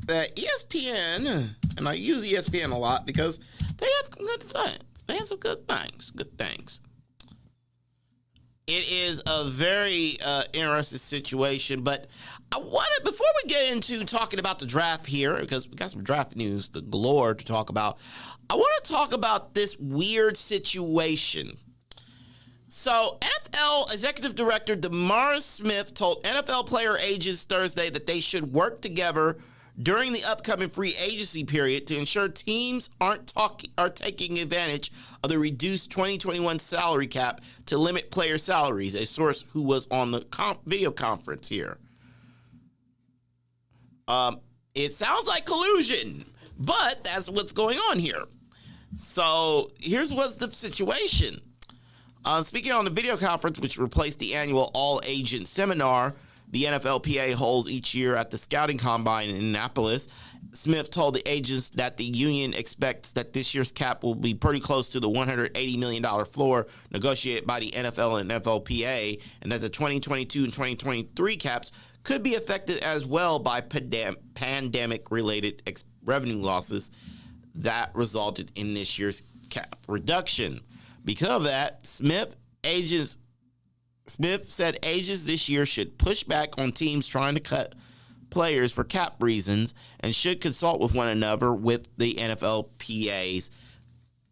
ESPN, and I use ESPN a lot because they have good things. They have some good things. It is a very interesting situation, but I wanted, before we get into talking about the draft here, because we got some draft news, the galore to talk about, I want to talk about this weird situation. So, NFL Executive Director DeMaurice Smith told NFL player agents Thursday that they should work together during the upcoming free agency period to ensure teams are taking advantage of the reduced 2021 salary cap to limit player salaries, a source who was on the video conference here. It sounds like collusion, but that's what's going on here. So here's what's the situation. Speaking on the video conference, which replaced the annual all-agent seminar the NFLPA holds each year at the Scouting Combine in Indianapolis, Smith told the agents that the union expects that this year's cap will be pretty close to the $180 million floor negotiated by the NFL and NFLPA, and that the 2022 and 2023 caps could be affected as well by pandemic-related revenue losses that resulted in this year's cap reduction. Because of that, Smith said agents this year should push back on teams trying to cut players for cap reasons and should consult with one another with the NFLPA's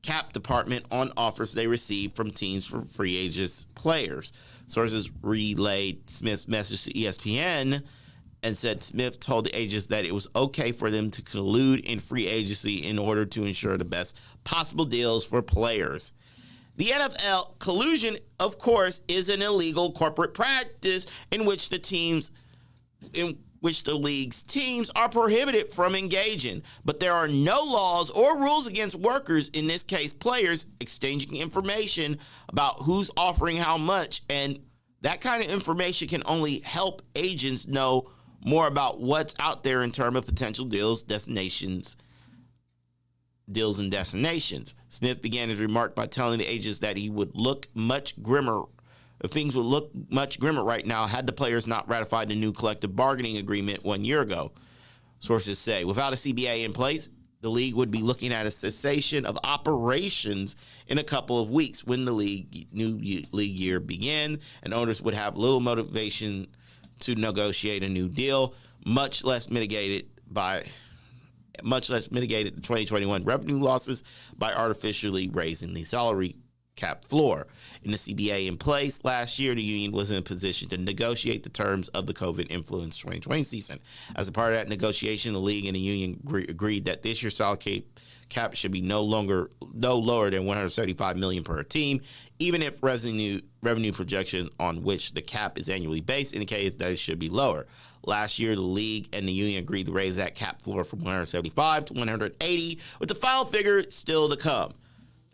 cap department on offers they receive from teams for free agents players. Sources relayed Smith's message to ESPN and said Smith told the agents that it was okay for them to collude in free agency in order to ensure the best possible deals for players. The NFL collusion, of course, is an illegal corporate practice in which the league's teams are prohibited from engaging. But there are no laws or rules against workers, in this case players, exchanging information about who's offering how much. And that kind of information can only help agents know more about what's out there in terms of potential deals and destinations. Smith began his remark by telling the agents that he would look much grimmer. Things would look much grimmer right now had the players not ratified the new collective bargaining agreement 1 year ago. Sources say without a CBA in place, the league would be looking at a cessation of operations in a couple of weeks when the new league year began, and owners would have little motivation to negotiate a new deal, much less mitigated the 2021 revenue losses by artificially raising the salary cap floor. In the CBA in place last year, the union was in a position to negotiate the terms of the COVID-influenced 2020 season. As a part of that negotiation, the league and the union agreed that this year's salary cap should be no lower than $175 million per team, even if revenue projection on which the cap is annually based indicates that it should be lower. Last year, the league and the union agreed to raise that cap floor from 175 to 180, with the final figure still to come.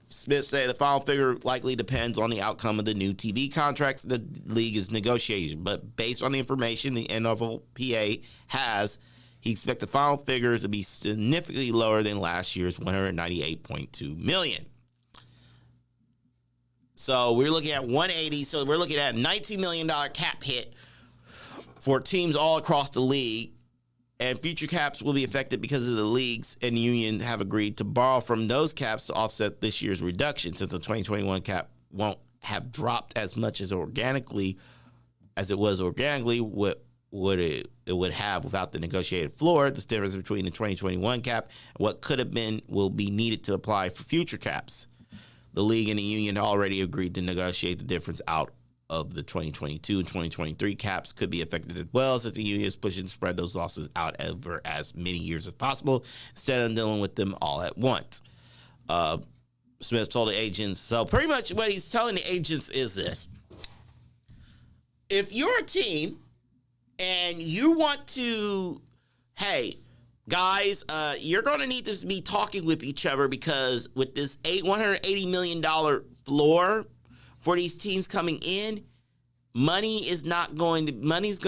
Smith said the final figure likely depends on the outcome of the new TV contracts the league is negotiating, but based on the information the NFLPA has, he expects the final figure to be significantly lower than last year's $198.2 million. So we're looking at 180. So we're looking at a $19 million cap hit for teams all across the league, and future caps will be affected because of the leagues and union have agreed to borrow from those caps to offset this year's reduction, since the 2021 cap won't have dropped as much as organically as it was organically. What would it would have without the negotiated floor. The difference between the 2021 cap and what could have been will be needed to apply for future caps. The league and the union already agreed to negotiate the difference out of the 2022 and 2023 caps could be affected as well, since the union is pushing to spread those losses out over as many years as possible instead of dealing with them all at once. Smith told the agents, so pretty much what he's telling the agents is this. If you're a team and you want to, hey, guys, you're going to need to be talking with each other, because with this $180 million floor for these teams coming in, money's going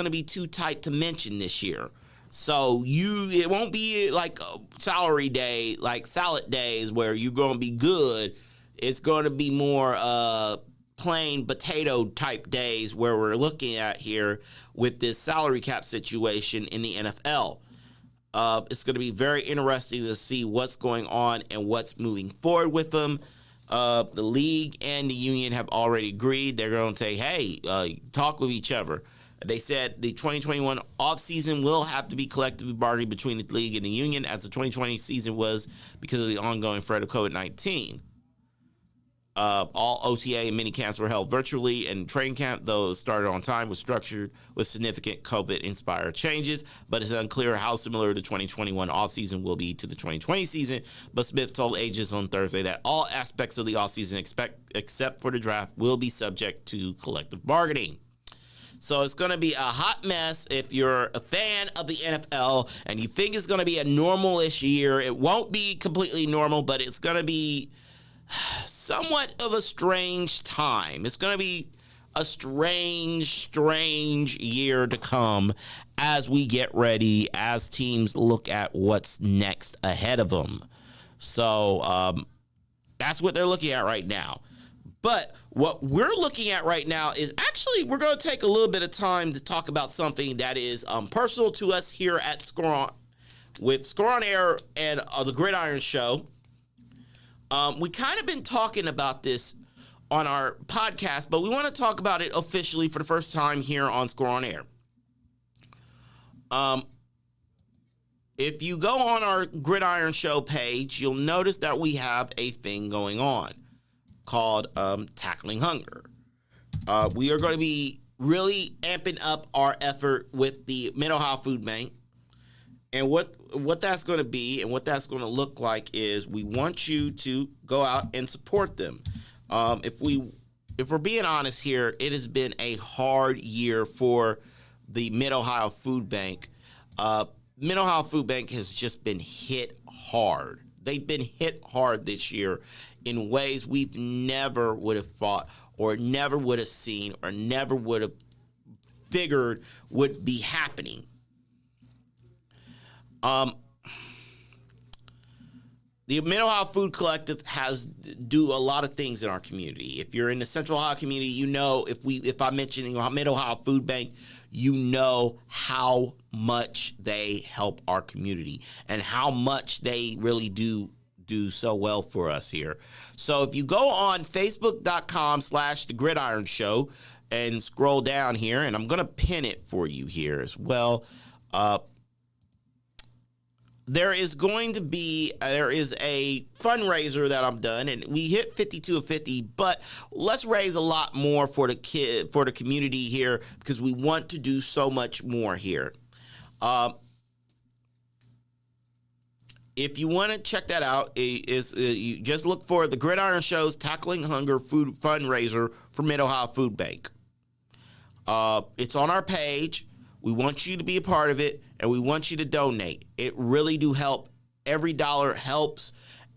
to be too tight to mention this year. So it won't be like salary day, like salad days where you're going to be good. It's going to be more plain potato type days where we're looking at here with this salary cap situation in the NFL. It's going to be very interesting to see what's going on and what's moving forward with them. The league and the union have already agreed. They're going to say, hey, talk with each other. They said the 2021 offseason will have to be collectively bargained between the league and the union, as the 2020 season was because of the ongoing threat of COVID-19. All OTA and mini camps were held virtually, and training camp, though started on time, was structured with significant COVID-inspired changes, but it's unclear how similar the 2021 offseason will be to the 2020 season. But Smith told agents on Thursday that all aspects of the offseason, except for the draft, will be subject to collective bargaining. So it's going to be a hot mess if you're a fan of the NFL and you think it's going to be a normal-ish year. It won't be completely normal, but it's going to be somewhat of a strange time. It's going to be a strange year to come as we get ready, as teams look at what's next ahead of them. So that's what they're looking at right now. But what we're looking at right now is actually we're going to take a little bit of time to talk about something that is personal to us here at Score On, with Score On Air and the Gridiron Show. We kind of been talking about this on our podcast, but we want to talk about it officially for the first time here on Score On Air. If you go on our Gridiron Show page, you'll notice that we have a thing going on called Tackling Hunger. We are going to be really amping up our effort with the Mid-Ohio Food Bank. And what that's going to be and what that's going to look like is we want you to go out and support them. If we're being honest here, it has been a hard year for the Mid-Ohio Food Bank. Mid-Ohio Food Bank has just been hit hard. They've been hit hard this year in ways we've never would have thought or never would have seen or never would have figured would be happening. The Mid-Ohio Food Collective do a lot of things in our community. If you're in the Central Ohio community, you know, if I mention Mid-Ohio Food Bank, you know how much they help our community and how much they really do so well for us here. So if you go on Facebook.com/The Gridiron Show and scroll down here, and I'm going to pin it for you here as well. There is a fundraiser that I'm done, and we hit 52 of 50, but let's raise a lot more for the community here because we want to do so much more here. If you want to check that out, you just look for the Gridiron Show's Tackling Hunger Food Fundraiser for Mid-Ohio Food Bank. It's on our page. We want you to be a part of it, and we want you to donate. It really do help. Every dollar helps.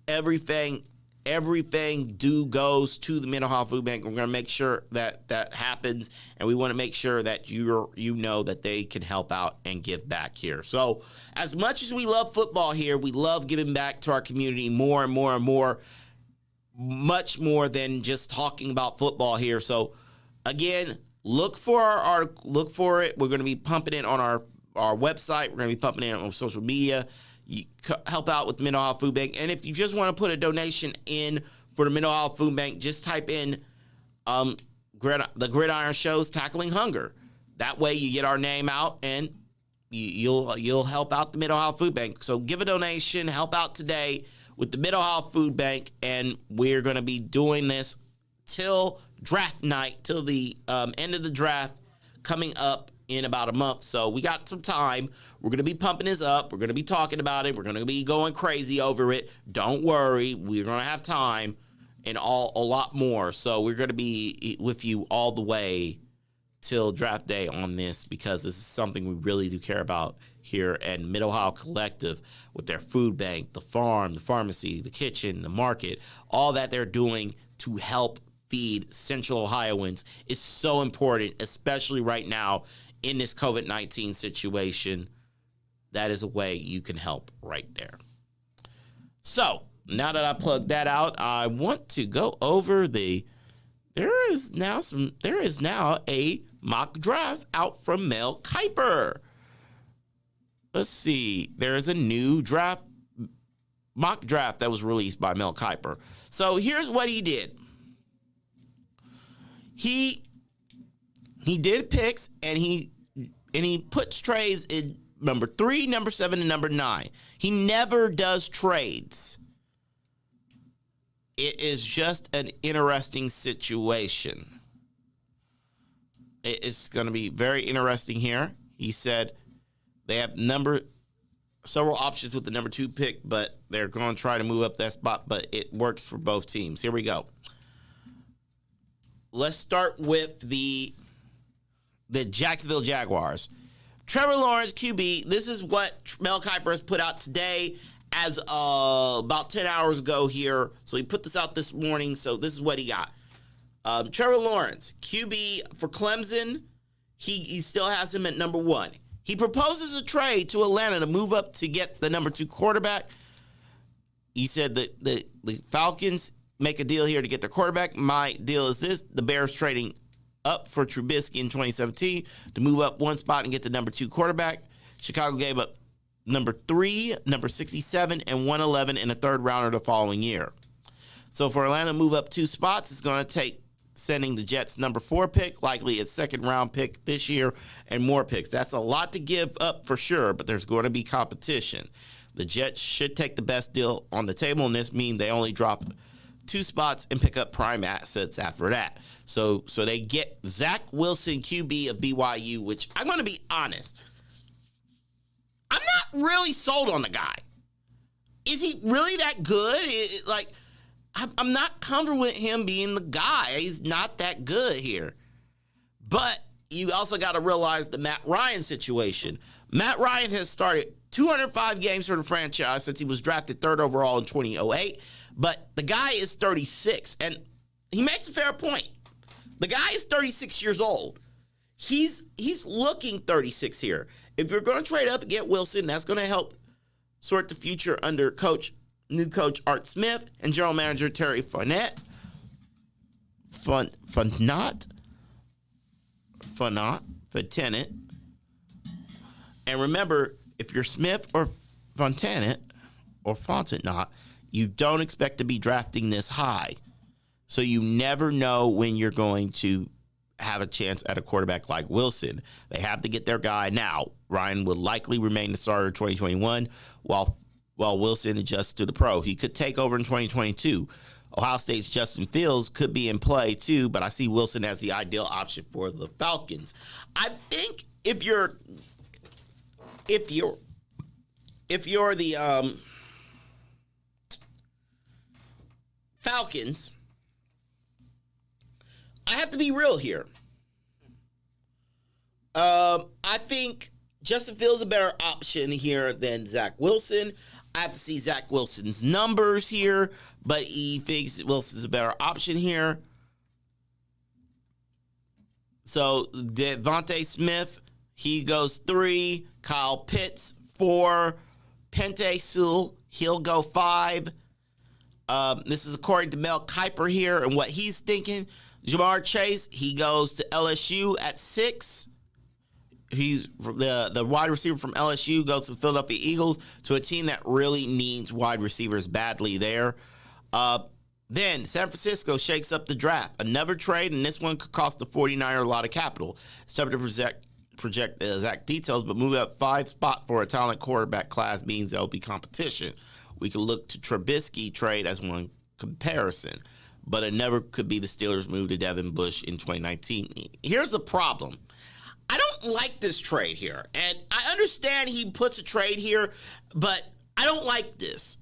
Everything goes to the Mid-Ohio Food Bank. We're going to make sure that happens, and we want to make sure that you know that they can help out and give back here. So as much as we love football here, we love giving back to our community more and more and more, much more than just talking about football here. So again, look for our article. Look for it. We're going to be pumping it on our website. We're going to be pumping it on social media. You help out with the Mid-Ohio Food Bank. And if you just want to put a donation in for the Mid-Ohio Food Bank, just type in the Gridiron Show's Tackling Hunger. That way you get our name out and you'll help out the Mid-Ohio Food Bank. So give a donation, help out today with the Mid-Ohio Food Bank, and we're going to be doing this till draft night, till the end of the draft coming up in about a month. So we got some time. We're going to be pumping this up. We're going to be talking about it. We're going to be going crazy over it. Don't worry. We're going to have time and a lot more. So we're going to be with you all the way till draft day on this, because this is something we really do care about here at Mid-Ohio Collective with their food bank, the farm, the pharmacy, the kitchen, the market, all that they're doing to help feed Central Ohioans is so important, especially right now in this COVID-19 situation. that is a way you can help right there. So now that I plugged that out, I want to go over there is now a mock draft out from Mel Kiper. Let's see. There is a new mock draft that was released by Mel Kiper. So here's what he did. He did picks, and he puts trades in number 3, number 7, and number 9. He never does trades. It is just an interesting situation. It's going to be very interesting here. He said they have several options with the number 2 pick, but they're going to try to move up that spot, but it works for both teams. Here we go. Let's start with the Jacksonville Jaguars. Trevor Lawrence, QB. This is what Mel Kiper has put out today as about 10 hours ago here. So he put this out this morning. So this is what he got. Trevor Lawrence, QB for Clemson. He still has him at number 1. He proposes a trade to Atlanta to move up to get the number 2 quarterback. He said that the Falcons make a deal here to get their quarterback. My deal is this. The Bears trading up for Trubisky in 2017 to move up 1 spot and get the number 2 quarterback. Chicago gave up number 3, number 67, and 111 in a 3rd rounder the following year. So for Atlanta to move up 2 spots, it's going to take sending the Jets number 4 pick, likely a 2nd round pick this year, and more picks. That's a lot to give up for sure, but there's going to be competition. The Jets should take the best deal on the table, and this means they only drop 2 spots and pick up prime assets after that. So they get Zach Wilson, QB of BYU, which I'm going to be honest, I'm not really sold on the guy. Is he really that good? I'm not comfortable with him being the guy. He's not that good here. But you also got to realize the Matt Ryan situation. Matt Ryan has started 205 games for the franchise since he was drafted 3rd overall in 2008. But the guy is 36, and he makes a fair point. The guy is 36 years old. He's looking 36 here. If you're going to trade up and get Wilson, that's going to help sort the future under new coach Art Smith and general manager Terry Fontenot. And remember, if you're Smith or Fontenot, you don't expect to be drafting this high. So you never know when you're going to have a chance at a quarterback like Wilson. They have to get their guy now. Ryan will likely remain the starter in 2021 while Wilson adjusts to the pro. He could take over in 2022. Ohio State's Justin Fields could be in play too, but I see Wilson as the ideal option for the Falcons. I think if you're the Falcons, I have to be real here. I think Justin Fields is a better option here than Zach Wilson. I have to see Zach Wilson's numbers here, but he thinks Wilson's a better option here. So Devontae Smith, he goes 3. Kyle Pitts, 4. Penei Sewell, he'll go 5. This is according to Mel Kiper here and what he's thinking. Jamar Chase, he goes to LSU at 6. He's the wide receiver from LSU, goes to the Philadelphia Eagles, to a team that really needs wide receivers badly there. Then San Francisco shakes up the draft. Another trade, and this one could cost the 49er a lot of capital. It's tough to project the exact details, but moving up 5 spot for a talent quarterback class means there'll be competition. We could look to Trubisky trade as one comparison, but it never could be the Steelers' move to Devin Bush in 2019. Here's the problem. I don't like this trade here, and I understand he puts a trade here, but I don't like this.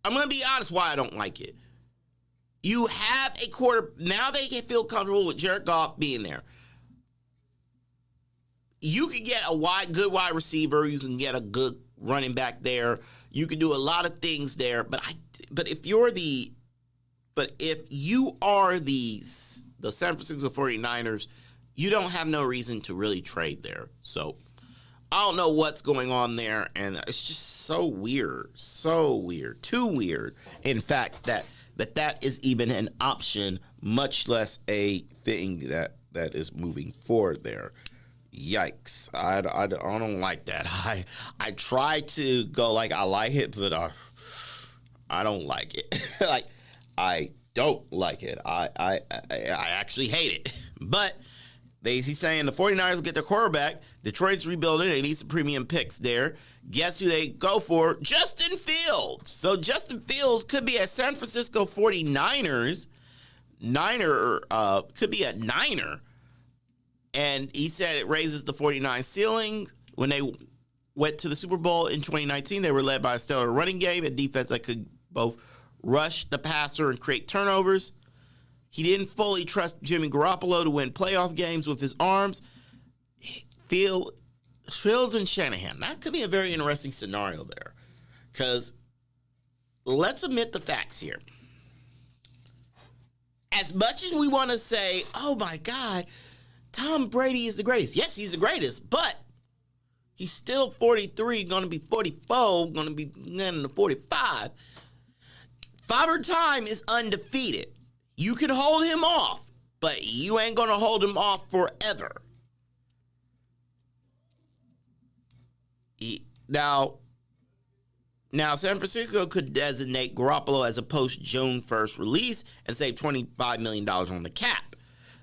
I'm going to be honest why I don't like it. You have a quarter. Now they can feel comfortable with Jared Goff being there. You can get a good wide receiver. You can get a good running back there. You can do a lot of things there. But if you are the San Francisco 49ers, you don't have no reason to really trade there. So I don't know what's going on there, and it's just so weird, too weird. In fact, that is even an option, much less a thing that is moving forward there. Yikes! I don't like that. I try to go like I like it, but I don't like it. Like I don't like it. I actually hate it. But he's saying the 49ers will get their quarterback. Detroit's rebuilding. They need some premium picks there. Guess who they go for? Justin Fields. So Justin Fields could be a San Francisco 49ers. Could be a Niner. And he said it raises the 49 ceiling. When they went to the Super Bowl in 2019, they were led by a stellar running game and defense that could both rush the passer and create turnovers. He didn't fully trust Jimmy Garoppolo to win playoff games with his arms. Fields and Shanahan. That could be a very interesting scenario there. Because let's admit the facts here. As much as we want to say, oh my God, Tom Brady is the greatest. Yes, he's the greatest, but he's still 43, going to be 44, going to be in the 45. Father Time is undefeated. You can hold him off, but you ain't going to hold him off forever. Now, San Francisco could designate Garoppolo as a post-June 1st release and save $25 million on the cap.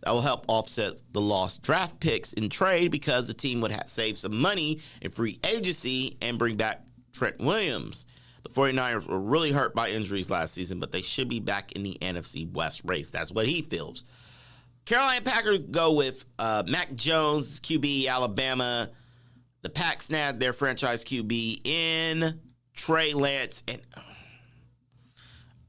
That will help offset the lost draft picks in trade because the team would save some money in free agency and bring back Trent Williams. The 49ers were really hurt by injuries last season, but they should be back in the NFC West race. That's what he feels. Carolina Packers go with Mac Jones, QB, Alabama. The Packs nabbed their franchise QB in Trey Lance, and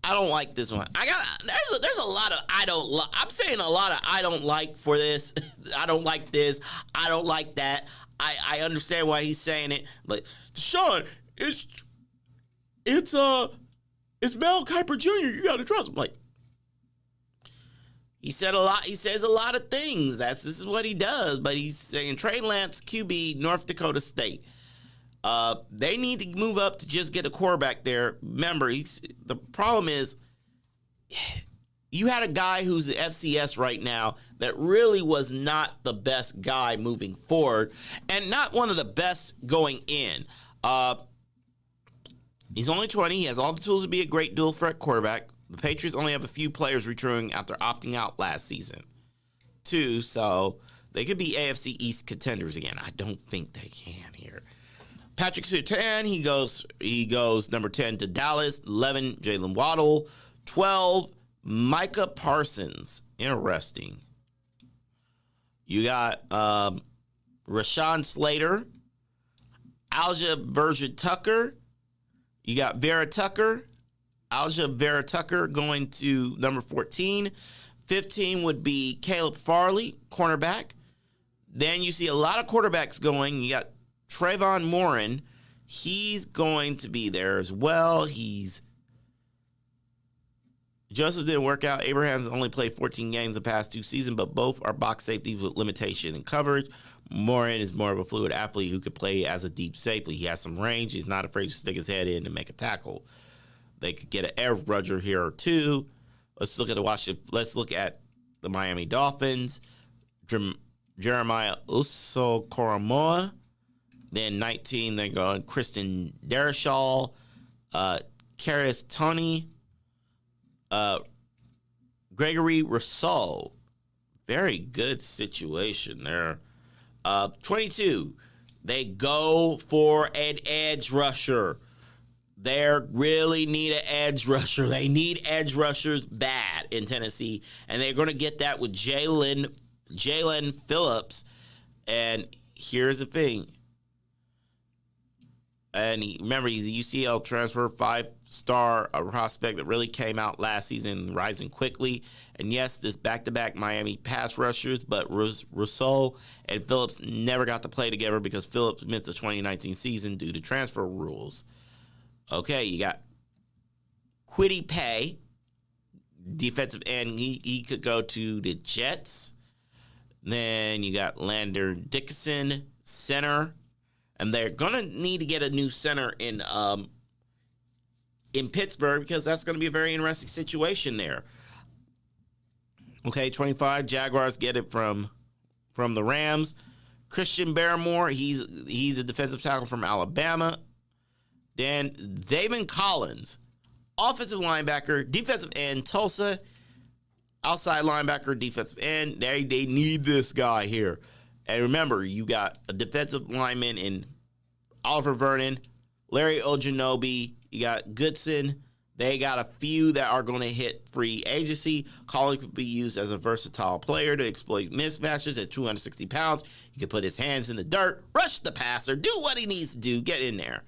I don't like this one. There's a lot of I don't like. I'm saying a lot of I don't like for this. I don't like this. I don't like that. I understand why he's saying it, but DeShaun, it's Mel Kiper Jr. You got to trust him. Like, he said a lot. He says a lot of things. This is what he does. But he's saying Trey Lance, QB, North Dakota State. They need to move up to just get a quarterback there. Remember, the problem is you had a guy who's the FCS right now that really was not the best guy moving forward and not one of the best going in. He's only 20. He has all the tools to be a great dual threat quarterback. The Patriots only have a few players returning after opting out last season, too. So they could be AFC East contenders again. I don't think they can here. Patrick Surtain, he goes number 10 to Dallas. 11, Jalen Waddle. 12, Micah Parsons. Interesting. You got Rashawn Slater, Alja Version Tucker. You got Vera Tucker. Alja Vera Tucker going to number 14. 15 would be Caleb Farley, cornerback. Then you see a lot of quarterbacks going. You got Trayvon Morin. He's going to be there as well. Joseph didn't work out. Abraham's only played 14 games the past 2 seasons, but both are box safeties with limitation in coverage. Morin is more of a fluid athlete who could play as a deep safety. He has some range. He's not afraid to stick his head in and make a tackle. They could get an edge rusher here or two. Let's look at the Miami Dolphins. Jeremiah Uso-Koromoa. Then 19, they're going Kristen Darrisaw, Karis Toney, Gregory Rousseau. Very good situation there. 22, they go for an edge rusher. They really need an edge rusher. They need edge rushers bad in Tennessee, and they're going to get that with Jalen Phillips. And here's the thing. And remember, he's a UCL transfer, 5-star prospect that really came out last season, rising quickly. And yes, this back-to-back Miami pass rushers, but Rousseau and Phillips never got to play together because Phillips missed the 2019 season due to transfer rules. Okay, you got Kwity Paye, defensive end. He could go to the Jets. Then you got Lander Dickinson, center. And they're going to need to get a new center in Pittsburgh because that's going to be a very interesting situation there. Okay, 25, Jaguars get it from the Rams. Christian Barmore, he's a defensive tackle from Alabama. Then David Collins, offensive linebacker, defensive end, Tulsa. Outside linebacker, defensive end. They need this guy here. And remember, you got a defensive lineman in Oliver Vernon, Larry Ojanobi. You got Goodson. They got a few that are going to hit free agency. Collins could be used as a versatile player to exploit mismatches at 260 pounds. He could put his hands in the dirt, rush the passer, do what he needs to do, get in there.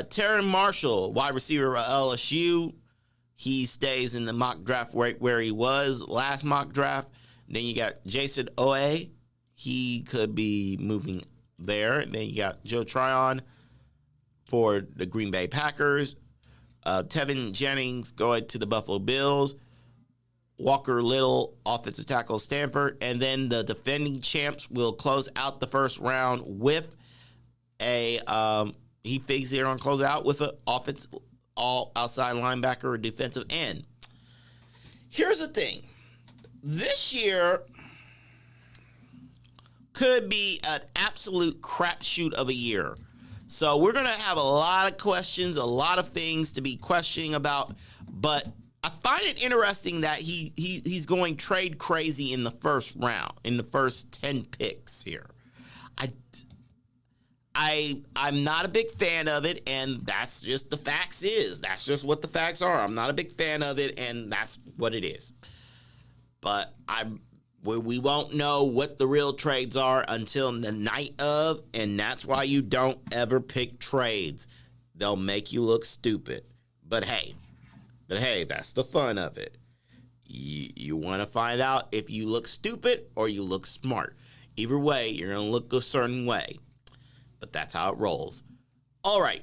Terran Marshall, wide receiver of LSU. He stays in the mock draft where he was last mock draft. Then you got Jason Owe. He could be moving there. And then you got Joe Tryon for the Green Bay Packers. Tevin Jennings going to the Buffalo Bills. Walker Little, offensive tackle, Stanford. And then the defending champs will close out the first round with he figures here on close out with an offensive all outside linebacker or defensive end. Here's the thing. This year could be an absolute crapshoot of a year. So we're going to have a lot of questions, a lot of things to be questioning about. But I find it interesting that he's going trade crazy in the first round, in the first 10 picks here. I'm not a big fan of it, and that's just the facts is. That's just what the facts are. I'm not a big fan of it, and that's what it is. But we won't know what the real trades are until the night of, and that's why you don't ever pick trades. They'll make you look stupid. But hey, that's the fun of it. You want to find out if you look stupid or you look smart. Either way, you're going to look a certain way. But that's how it rolls. All right.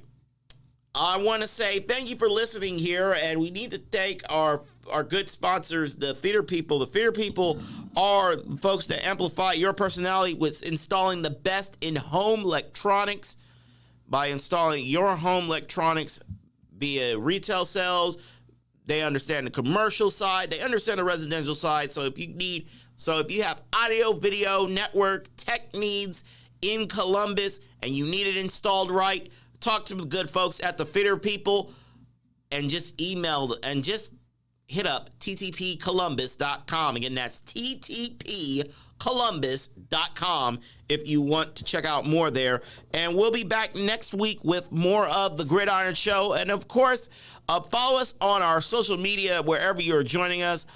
I want to say thank you for listening here, and we need to thank our good sponsors, the Feeder People. The Feeder People are folks that amplify your personality with installing the best in home electronics. By installing your home electronics via retail sales, they understand the commercial side, they understand the residential side. So if you have audio, video, network, tech needs in Columbus, and you need it installed right, talk to the good folks at the Fitter People and just email and just hit up ttpcolumbus.com. Again, that's ttpcolumbus.com if you want to check out more there. And we'll be back next week with more of the Gridiron Show. And of course, follow us on our social media wherever you're joining us.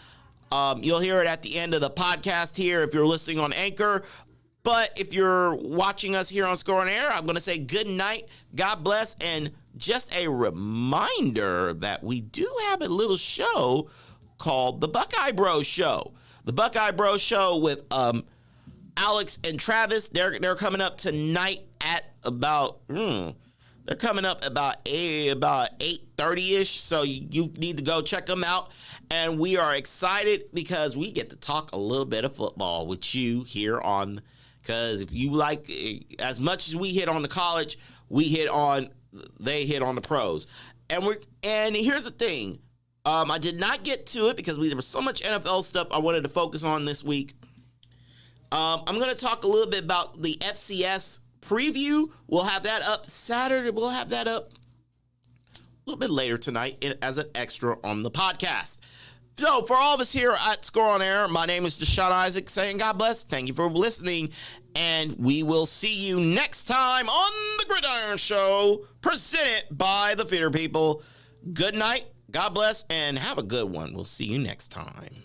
You'll hear it at the end of the podcast here if you're listening on Anchor. But if you're watching us here on Score on Air, I'm going to say good night, God bless, and just a reminder that we do have a little show called The Buckeye Bros Show. The Buckeye Bros Show with Alex and Travis. They're coming up tonight at about 8:30ish. So you need to go check them out. And we are excited because we get to talk a little bit of football with you here on. Because if you like, as much as we hit on the college, they hit on the pros. And here's the thing. I did not get to it because there was so much NFL stuff I wanted to focus on this week. I'm going to talk a little bit about the FCS preview. We'll have that up Saturday. We'll have that up a little bit later tonight as an extra on the podcast. So for all of us here at Score on Air, my name is DeShaun Isaac saying God bless. Thank you for listening. And we will see you next time on the Gridiron Show, presented by the Feeder People. Good night, God bless, and have a good one. We'll see you next time.